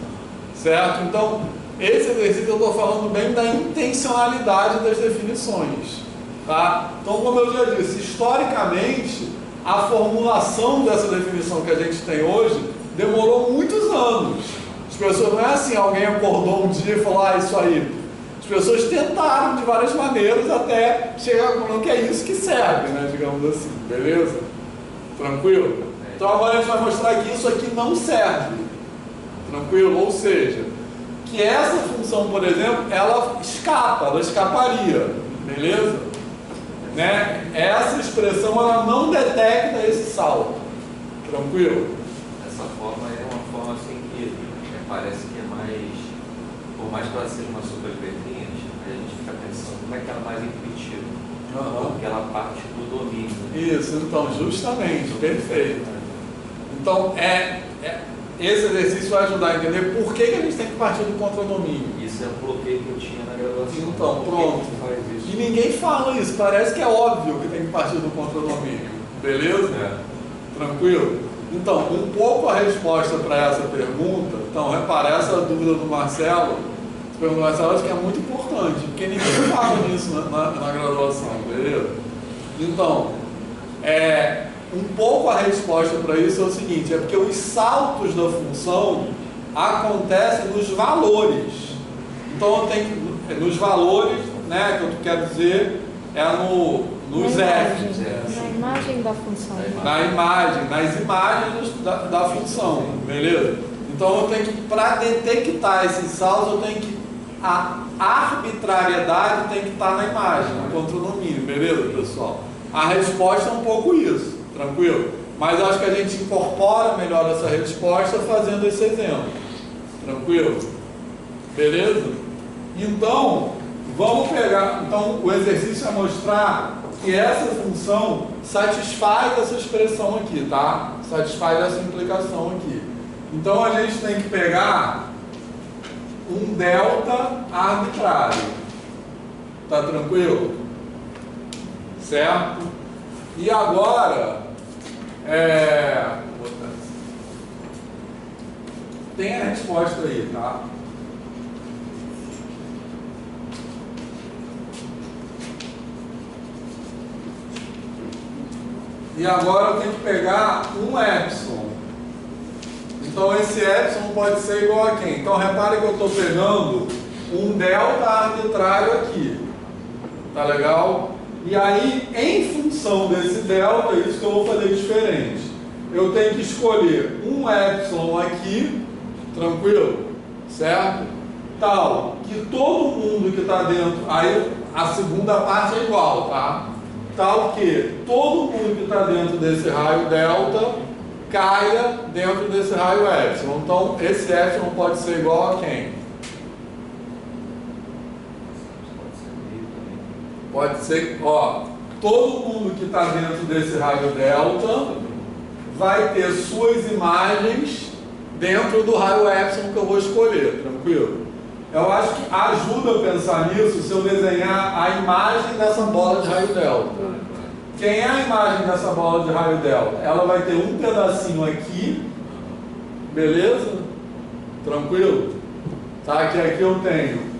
Certo? Então, esse exercício eu estou falando bem da intencionalidade das definições. Tá? Então, como eu já disse, historicamente, a formulação dessa definição que a gente tem hoje demorou muitos anos. As pessoas, não é assim, alguém acordou um dia e falou, isso aí. As pessoas tentaram de várias maneiras até chegar a conclusão que é isso que serve, né? Digamos assim, beleza? Tranquilo? Então agora a gente vai mostrar que isso aqui não serve. Tranquilo? Ou seja, que essa função, por exemplo, ela escaparia, beleza? Né? Essa expressão, ela não detecta esse salto. Tranquilo? Essa forma é uma forma assim que parece que é mais, por mais que ela seja uma superletrinha, a gente fica pensando como é que ela é mais intuitiva. Porque ela parte do domínio. Isso, então, justamente, perfeito. Então, esse exercício vai ajudar a entender por que a gente tem que partir do contradomínio. Isso é um bloqueio que eu tinha na graduação. Então, pronto. E ninguém fala isso, parece que é óbvio que tem que partir do contradomínio. Beleza? Tranquilo? Então, um pouco a resposta para essa pergunta, então, repara, essa dúvida do Marcelo, acho que é muito importante, porque ninguém fala nisso na graduação, beleza? Então, um pouco a resposta para isso é o seguinte, é porque os saltos da função acontecem nos valores. Então, eu tenho que, nos valores, né, que eu quero dizer, nos F's. Na imagem da função. Nas imagens da função, beleza? Então, eu tenho que, para detectar esses saltos, eu tenho que a arbitrariedade tem que estar na imagem, no contradomínio, beleza, pessoal? A resposta é um pouco isso, tranquilo? Mas acho que a gente incorpora melhor essa resposta fazendo esse exemplo, tranquilo? Beleza? Então, vamos pegar, então o exercício é mostrar que essa função satisfaz essa expressão aqui, tá? Satisfaz essa implicação aqui. Então, a gente tem que pegar um delta arbitrário. Tá tranquilo? Certo? E agora, tem a resposta aí, tá? E agora eu tenho que pegar um epsilon. Então esse epsilon pode ser igual a quem? Então repare que eu estou pegando um delta arbitrário aqui. Tá legal? E aí, em função desse delta, isso que eu vou fazer diferente. Eu tenho que escolher um epsilon aqui, tranquilo? Certo? Tal que todo mundo que está dentro, aí a segunda parte é igual, tá? Tal que todo mundo que está dentro desse raio delta caia dentro desse raio epsilon. Então, esse epsilon pode ser igual a quem? Pode ser, ó, todo mundo que está dentro desse raio delta vai ter suas imagens dentro do raio epsilon que eu vou escolher, tranquilo? Eu acho que ajuda a pensar nisso se eu desenhar a imagem dessa bola de raio delta. Quem é a imagem dessa bola de raio delta? Ela vai ter um pedacinho aqui, beleza? Tranquilo? Tá? Que aqui eu tenho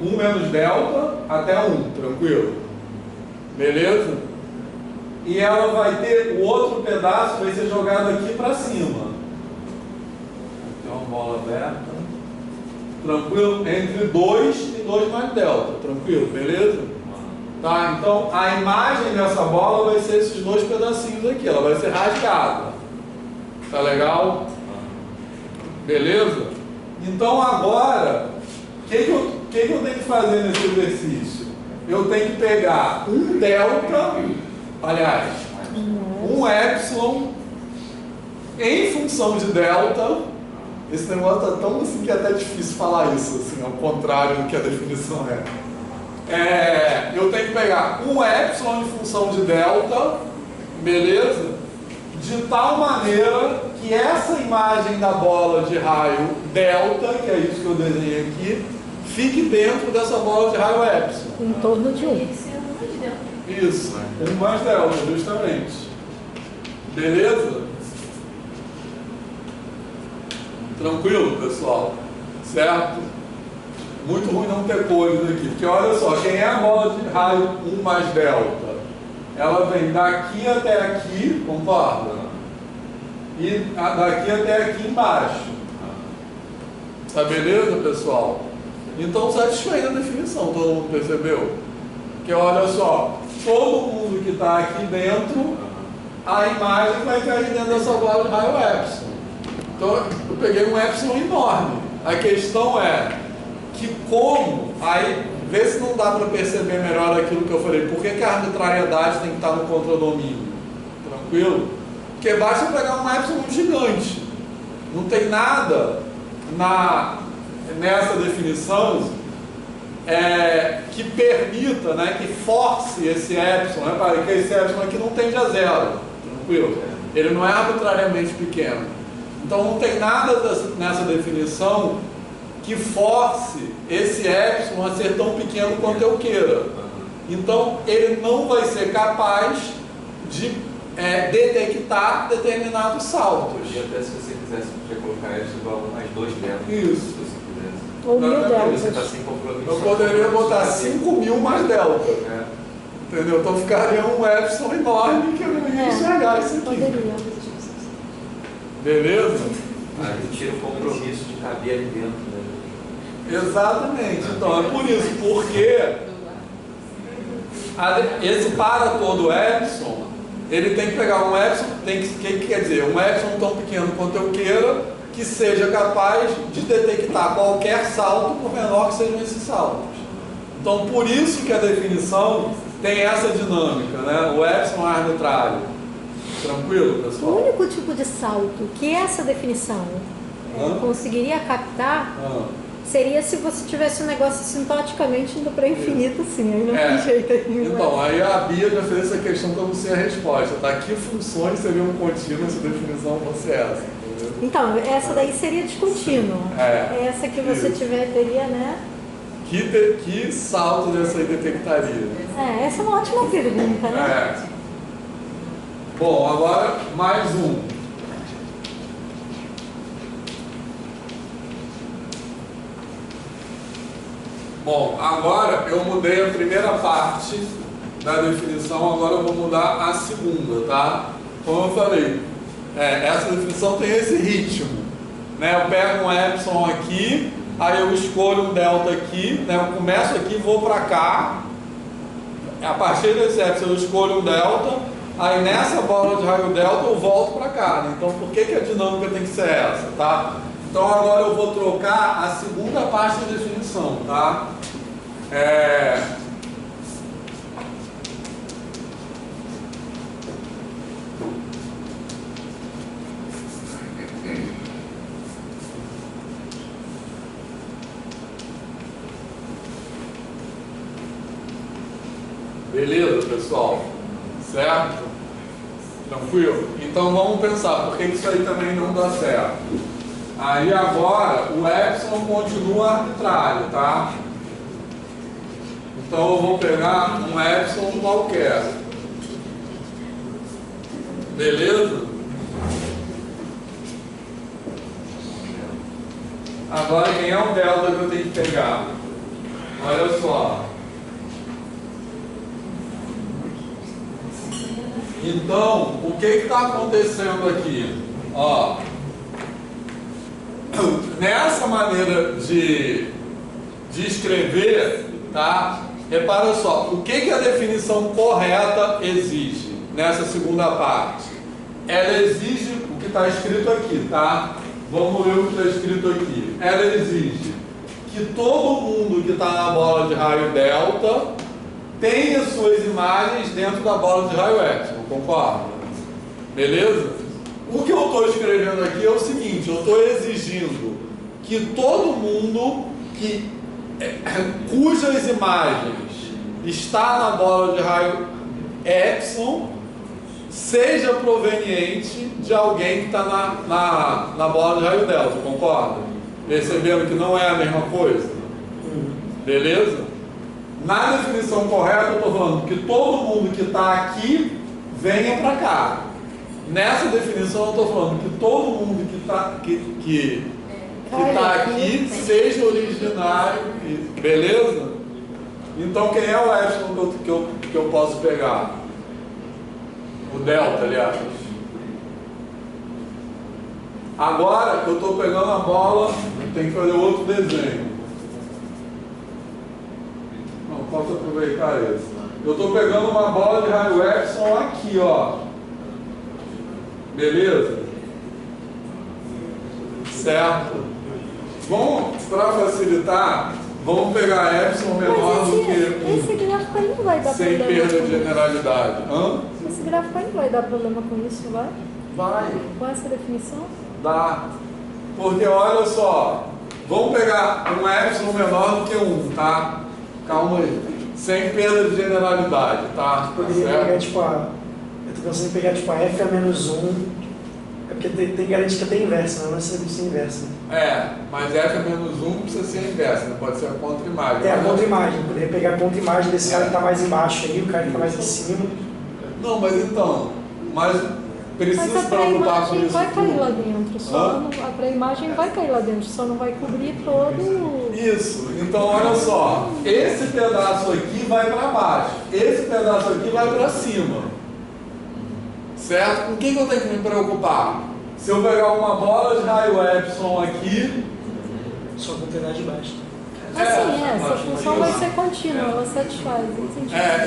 1 menos delta até 1, tranquilo? Beleza? E ela vai ter, o outro pedaço vai ser jogado aqui para cima. Tem uma bola aberta. Tranquilo? Entre 2 e 2 mais delta, tranquilo? Beleza? Tá? Então a imagem dessa bola vai ser esses dois pedacinhos aqui, ela vai ser rasgada. Tá legal? Beleza? Então agora, o que eu tenho que fazer nesse exercício? Eu tenho que pegar um delta, aliás, um epsilon em função de delta. Esse negócio está tão assim que é até difícil falar isso, assim, ao contrário do que a definição é. Eu tenho que pegar um epsilon em função de delta, beleza? De tal maneira que essa imagem da bola de raio delta, que é isso que eu desenhei aqui, fique dentro dessa bola de raio epsilon. Em torno de 1. Isso, 1 mais delta, justamente. Beleza? Tranquilo, pessoal? Certo? Muito ruim não ter cores aqui, porque olha só, quem é a bola de raio 1 mais delta? Ela vem daqui até aqui, concorda? E daqui até aqui embaixo. Tá beleza, pessoal? Então satisfeita a definição, todo mundo percebeu? Porque olha só, todo mundo que está aqui dentro, a imagem vai cair dentro dessa bola de raio epsilon. Então eu peguei um epsilon enorme. A questão é que como, aí vê se não dá para perceber melhor aquilo que eu falei, por que a arbitrariedade tem que estar no contradomínio? Tranquilo? Porque basta pegar um epsilon gigante. Não tem nada nessa definição que permita, né, que force esse epsilon, né, que esse epsilon aqui não tende a zero. Tranquilo? Ele não é arbitrariamente pequeno. Então não tem nada nessa definição que force esse epsilon a ser tão pequeno quanto eu queira. Então ele não vai ser capaz de detectar determinados saltos. E até se você quisesse, podia colocar epsilon igual a 1 mais 2 delta. Isso. Se você quisesse. Ou 1000 deltas. Você está sem compromisso. Eu poderia botar 5.000 mais delta. Entendeu? Então ficaria um epsilon enorme que eu não ia enxergar isso aqui. Poderia. Beleza? Aí tira o compromisso de caber ali dentro, né? Exatamente. Então é por isso, porque esse para todo epsilon, ele tem que pegar um epsilon, que quer dizer, um epsilon tão pequeno quanto eu queira, que seja capaz de detectar qualquer salto, por menor que sejam esses saltos. Então por isso que a definição tem essa dinâmica, né? O epsilon é arbitrário. Tranquilo, pessoal? O único tipo de salto que essa definição conseguiria captar seria se você tivesse um negócio sintoticamente indo para infinito, assim, aí não tem jeito aí. Então, aí a Bia já fez essa questão que eu não sei a resposta, tá? Que funções seriam contínuas se a definição fosse essa, entendeu? Então, essa daí seria descontínua. Essa que você teria, né? Que saltos essa aí detectaria? Essa é uma ótima pergunta, né? Bom, agora mais um. Bom, agora eu mudei a primeira parte da definição, agora eu vou mudar a segunda, tá? Como eu falei, essa definição tem esse ritmo, né? Eu pego um epsilon aqui, aí eu escolho um delta aqui, né? Eu começo aqui e vou para cá. A partir desse epsilon eu escolho um delta, aí nessa bola de raio delta eu volto para cá, né? Então por que a dinâmica tem que ser essa, tá? Então agora eu vou trocar a segunda parte da definição, tá? Beleza, pessoal? Certo? Tranquilo? Então vamos pensar, por que isso aí também não dá certo? Aí agora o epsilon continua arbitrário, tá? Então eu vou pegar um epsilon qualquer. Beleza? Agora quem é o delta que eu tenho que pegar? Olha só. Então, o que está acontecendo aqui? Ó, nessa maneira de escrever, tá? Repara só, o que a definição correta exige nessa segunda parte? Ela exige o que está escrito aqui, tá? Vamos ver o que está escrito aqui. Ela exige que todo mundo que está na bola de raio delta tenha suas imagens dentro da bola de raio epsilon, concorda? Beleza? O que eu estou escrevendo aqui é o seguinte, eu estou exigindo que todo mundo cujas imagens está na bola de raio epsilon seja proveniente de alguém que está na bola de raio delta, concorda? Percebendo que não é a mesma coisa? Beleza? Na definição correta eu estou falando que todo mundo que está aqui venha para cá. Nessa definição eu estou falando que todo mundo que está aqui seja originário. Beleza? Então quem é o epsilon que eu posso pegar? O delta, aliás. Agora eu estou pegando a bola, tem que fazer outro desenho. Não, posso aproveitar esse. Eu estou pegando uma bola de raio epsilon aqui, ó. Beleza? Certo? Vamos, para facilitar, vamos pegar epsilon menor do que esse gráfico aí não vai dar sem problema. perda de generalidade. Esse gráfico aí não vai dar problema com isso, vai? Vai. Com essa definição? Dá. Porque olha só, vamos pegar um epsilon menor do que 1, tá? Calma aí. Sem perda de generalidade, tá? Poderia pegar tipo eu tô pensando em pegar tipo a f a menos 1, é porque tem garantia que é até inversa, não é ser inversa. Mas f a menos 1 não precisa ser inversa, né? Pode ser a contra-imagem. A contra-imagem, poderia pegar a contra-imagem desse cara que está mais embaixo aí, o cara que está mais em cima. Não, mas então, precisa se preocupar com isso. Vai cair lá dentro, a pré-imagem vai cair lá dentro, só não vai cobrir todo. Isso, então olha só, esse pedaço aqui vai para baixo, esse pedaço aqui vai para cima, certo? Com o que eu tenho que me preocupar? Se eu pegar uma bola de raio epsilon aqui, só com de baixo. Essa função vai ser contínua, ela satisfaz.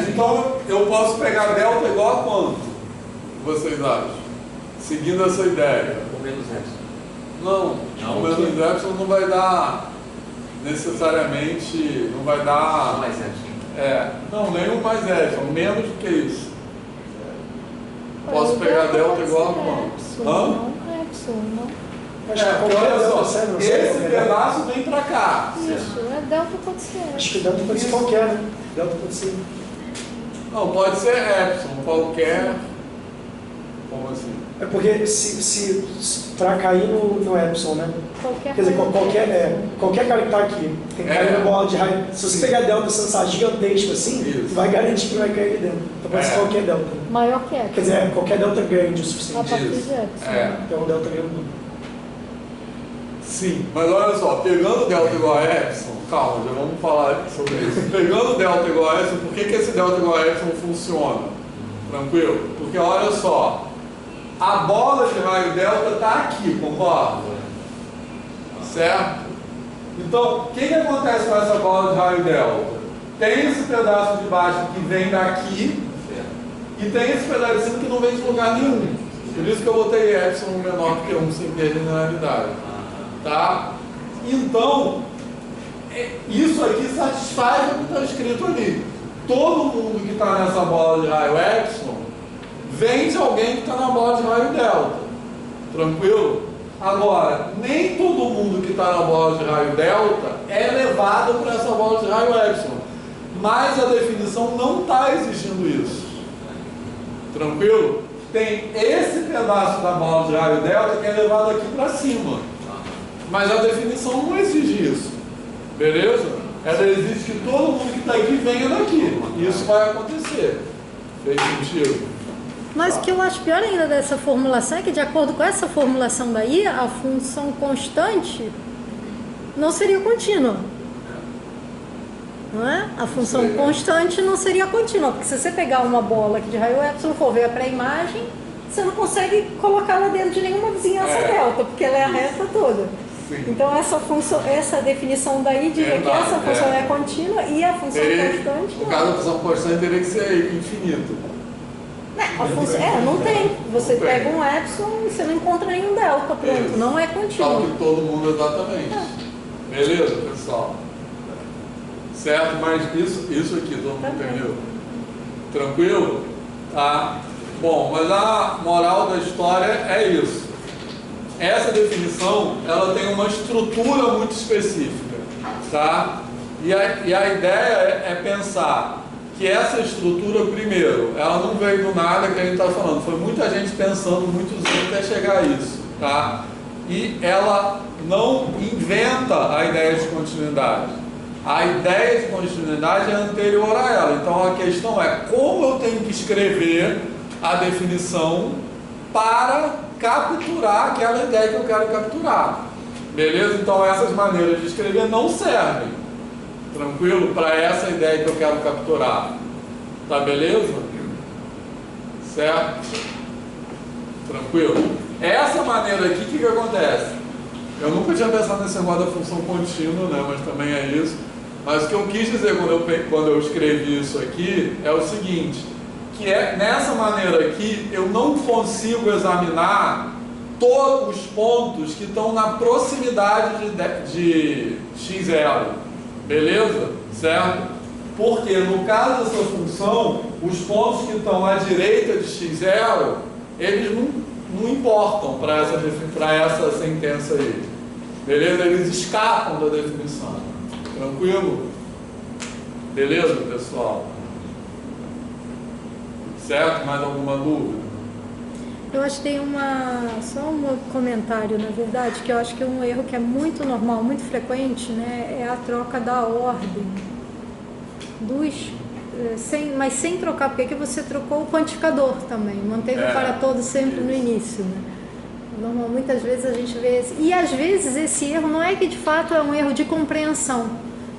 Então eu posso pegar delta igual a quanto? Vocês acham? Seguindo essa ideia. Com menos epsilon. Não, com menos epsilon não vai dar necessariamente, não vai dar... Mais epsilon. Não, nenhum mais epsilon, menos do que isso. Posso pegar delta igual a quanto? Não, epsilon, não. Olha só, esse pedaço vem para cá. Isso, delta pode ser. Acho que delta pode ser qualquer, né? Delta pode ser. Não, pode ser epsilon, qualquer. Como assim? É porque se para cair no epsilon, né? Qualquer Quer dizer, qualquer cara que está aqui tem que cair na bola de raio. Se você pegar delta sensar gigantesco assim, tu vai garantir que vai cair ali dentro. Então pode ser qualquer delta. Maior que epsilon. Quer dizer, qualquer delta grande o suficiente. A partir de epsilon. Então delta grande. Se Sim, mas olha só, pegando delta igual a epsilon, calma, já vamos falar sobre isso. Pegando delta igual a epsilon, por que esse delta igual a epsilon funciona? Tranquilo? Porque olha só, a bola de raio delta está aqui, concorda? Certo? Então, o que acontece com essa bola de raio delta? Tem esse pedaço de baixo que vem daqui e tem esse pedacinho que não vem de lugar nenhum. Por isso que eu botei epsilon menor que 1 sem ter generalidade. Tá? Então, isso aqui satisfaz o que está escrito ali. Todo mundo que está nessa bola de raio epsilon vem de alguém que está na bola de raio delta. Tranquilo? Agora, nem todo mundo que está na bola de raio delta é levado para essa bola de raio epsilon. Mas a definição não está exigindo isso. Tranquilo? Tem esse pedaço da bola de raio delta que é levado aqui para cima. Mas a definição não exige isso. Beleza? Ela exige que todo mundo que está aqui venha daqui. E isso vai acontecer. Fez sentido? Mas o que eu acho pior ainda dessa formulação é que, de acordo com essa formulação daí, a função constante não seria contínua. Não é? A função constante não seria contínua, porque se você pegar uma bola aqui de raio epsilon, for ver a pré-imagem, você não consegue colocar lá dentro de nenhuma vizinhança delta, porque ela é a reta toda. Sim. Então essa função, essa definição daí diria que essa função é contínua e a função constante no caso, a função constante teria que ser infinito. A função, não tem. Você pega um epsilon e você não encontra nenhum delta, pronto. Isso. Não é contínuo. Fala que todo mundo exatamente. Beleza, pessoal? Certo? Mas isso aqui, todo mundo entendeu? Tranquilo? Tá? Bom, mas a moral da história é isso. Essa definição, ela tem uma estrutura muito específica, tá? E a ideia é pensar que essa estrutura, primeiro, ela não veio do nada que a gente está falando, foi muita gente pensando muitos anos até chegar a isso, tá? E ela não inventa a ideia de continuidade. A ideia de continuidade é anterior a ela. Então a questão é como eu tenho que escrever a definição para capturar aquela ideia que eu quero capturar. Beleza? Então essas maneiras de escrever não servem. Tranquilo? Para essa ideia que eu quero capturar. Tá beleza? Certo? Tranquilo? Essa maneira aqui, o que acontece? Eu nunca tinha pensado nesse negócio da função contínua, né? Mas também é isso. Mas o que eu quis dizer quando eu escrevi isso aqui é o seguinte, que é nessa maneira aqui eu não consigo examinar todos os pontos que estão na proximidade de x0. Beleza? Certo? Porque no caso dessa função, os pontos que estão à direita de x0, eles não importam para essa sentença aí. Beleza? Eles escapam da definição. Tranquilo? Beleza, pessoal? Certo? Mais alguma dúvida? Eu acho que tem só um comentário, na verdade, que eu acho que é um erro que é muito normal, muito frequente, né? É a troca da ordem mas sem trocar, porque aqui você trocou o quantificador também, manteve o para todos sempre no início, né? Muitas vezes a gente vê e às vezes esse erro não é que de fato é um erro de compreensão,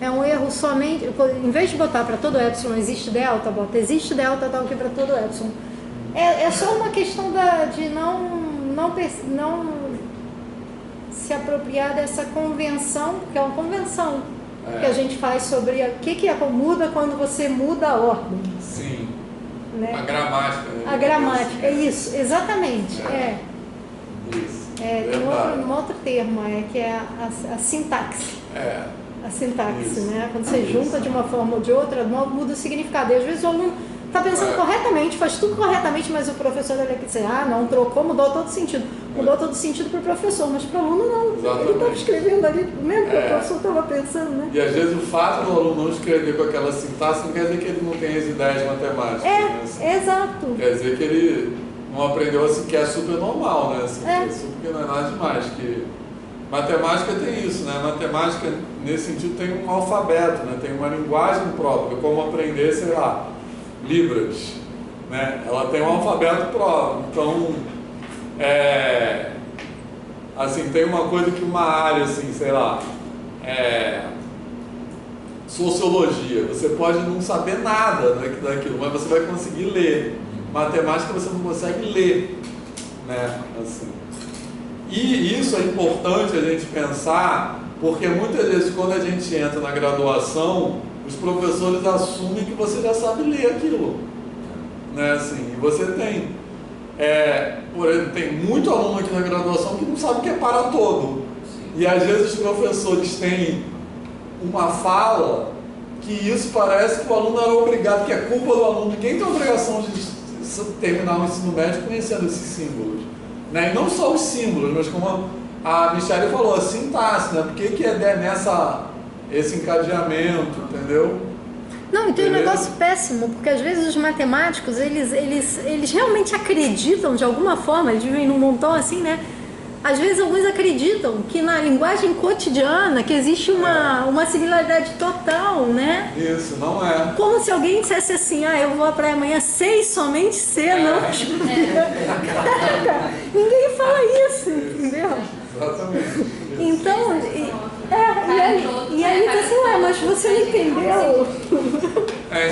é um erro somente, em vez de botar para todo epsilon existe delta, bota existe delta tal que para todo epsilon. É só uma questão de não se apropriar dessa convenção, que é uma convenção que a gente faz sobre o que muda quando você muda a ordem. Sim. Né? A gramática. Né? A gramática, isso, exatamente. Isso. Tem um outro termo, que é a sintaxe. A sintaxe, isso. Né? Quando você junta de uma forma ou de outra, muda o significado. E às vezes o aluno está pensando corretamente, faz tudo corretamente, mas o professor deve dizer, não trocou, mudou todo sentido. Mudou todo sentido para o professor, mas para o aluno não. Exatamente. Ele estava escrevendo ali, mesmo que o professor estava pensando, né? E às vezes o fato do aluno não escrever com aquela sintaxe não quer dizer que ele não tem as ideias matemáticas. Né? Exato. Quer dizer que ele não aprendeu assim, que é super normal, né? Assim, que não é nada demais. Que matemática tem isso, né? Matemática, nesse sentido, tem um alfabeto, né? Tem uma linguagem própria, como aprender, sei lá, Libras, né? Ela tem um alfabeto próprio. Então, Assim, tem uma coisa que uma área, assim, sei lá, sociologia, você pode não saber nada daquilo, mas você vai conseguir ler. Matemática você não consegue ler, né? Assim. E isso é importante a gente pensar, porque muitas vezes quando a gente entra na graduação, os professores assumem que você já sabe ler aquilo, né? Assim, e você tem, por exemplo, tem muito aluno aqui na graduação que não sabe o que é para todo. E às vezes os professores têm uma fala que isso parece que o aluno era obrigado, que é culpa do aluno. Ninguém tem a obrigação de terminar o ensino médio conhecendo esses símbolos, né? E não só os símbolos, mas como a Michele falou, a sintaxe, né? Por que é esse encadeamento, entendeu? Não, e tem um negócio péssimo, porque às vezes os matemáticos, eles realmente acreditam de alguma forma, eles vivem num montão assim, né? Às vezes alguns acreditam que na linguagem cotidiana que existe uma similaridade total, né? Isso, não é. Como se alguém dissesse assim, eu vou à praia amanhã, sei somente ser, não. Ninguém fala isso, entendeu? Exatamente. Então, e aí você assim, mas você não entendeu?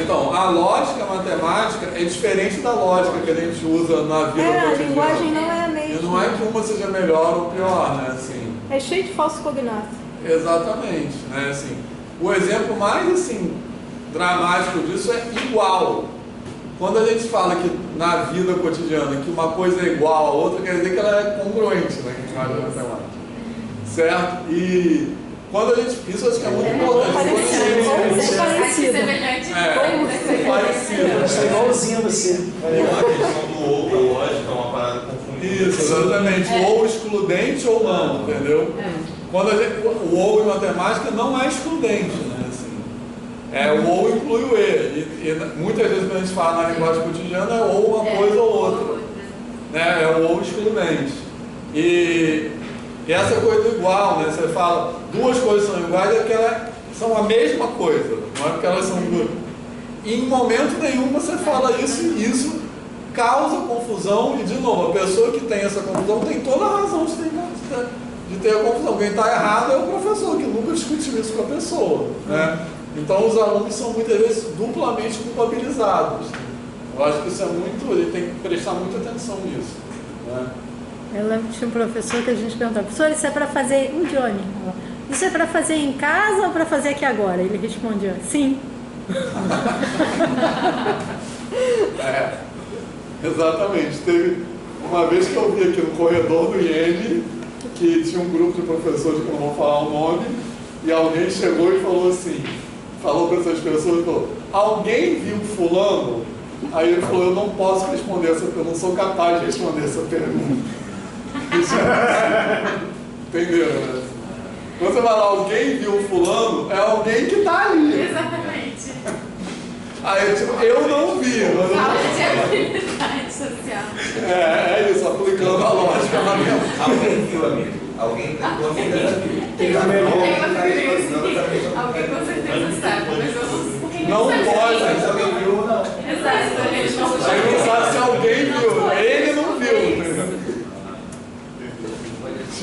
Então, a lógica matemática é diferente da lógica que a gente usa na vida cotidiana. A linguagem não é a mesma. E não é que uma seja melhor ou pior, né? Assim, é cheio de falso cognato. Exatamente, né? Assim, o exemplo mais assim, dramático disso é igual. Quando a gente fala que na vida cotidiana que uma coisa é igual a outra, quer dizer que ela é congruente, né? Que a gente matemática. Certo? E quando a gente... Isso acho que é muito importante. Parecido. É igualzinho a você. A questão do ou, a lógica, é uma parada confundida. Isso, exatamente. Ou excludente ou não, entendeu? Quando o ou em matemática não é excludente, né? Assim, o ou inclui o e muitas vezes quando a gente fala na linguagem cotidiana é ou uma coisa ou outra. Né? É o ou excludente. E essa coisa do igual, né? Você fala, duas coisas são iguais, é que elas são a mesma coisa, não é porque elas são duas. Em momento nenhum você fala isso e isso causa confusão, e de novo, a pessoa que tem essa confusão tem toda a razão de ter a confusão. Quem está errado é o professor, que nunca discutiu isso com a pessoa, né? Então os alunos são muitas vezes duplamente culpabilizados. Eu acho que isso é muito, ele tem que prestar muita atenção nisso, né? Eu lembro que tinha um professor que a gente perguntava, professor, isso é para fazer, o Johnny, isso é para fazer em casa ou para fazer aqui agora? Ele respondia, sim. Exatamente. Teve uma vez que eu vi aqui no corredor do IEM que tinha um grupo de professores que eu não vou falar o nome, e alguém chegou e falou assim, falou para essas pessoas e falou, alguém viu fulano? Aí ele falou, eu não posso responder essa pergunta, eu não sou capaz de responder essa pergunta. Entendeu, né? Quando você fala alguém viu fulano, é alguém que está ali. Exatamente. Aí tipo, eu não vi. Falta de habilidade social. É isso, aplicando a lógica na minha. Alguém viu, amigo? Alguém tentou Alguém com certeza sabe, mas eu não pode. Se alguém viu ou não. Exato, eles não Aí não sabe se alguém viu. Ele não viu.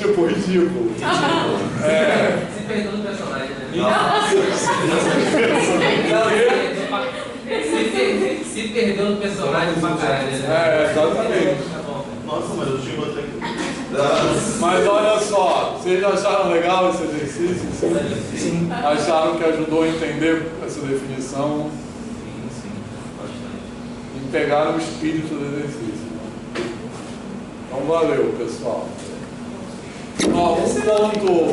Tipo, ridículo. Se perdeu no personagem, né? Se perdeu no personagem pra caralho, né? Exatamente. Nossa, mas eu tinha outra aqui. Mas olha só, vocês acharam legal esse exercício? Sim. Acharam que ajudou a entender essa definição? Sim, bastante. E pegaram o espírito do exercício. Então valeu, pessoal. Ó, um ponto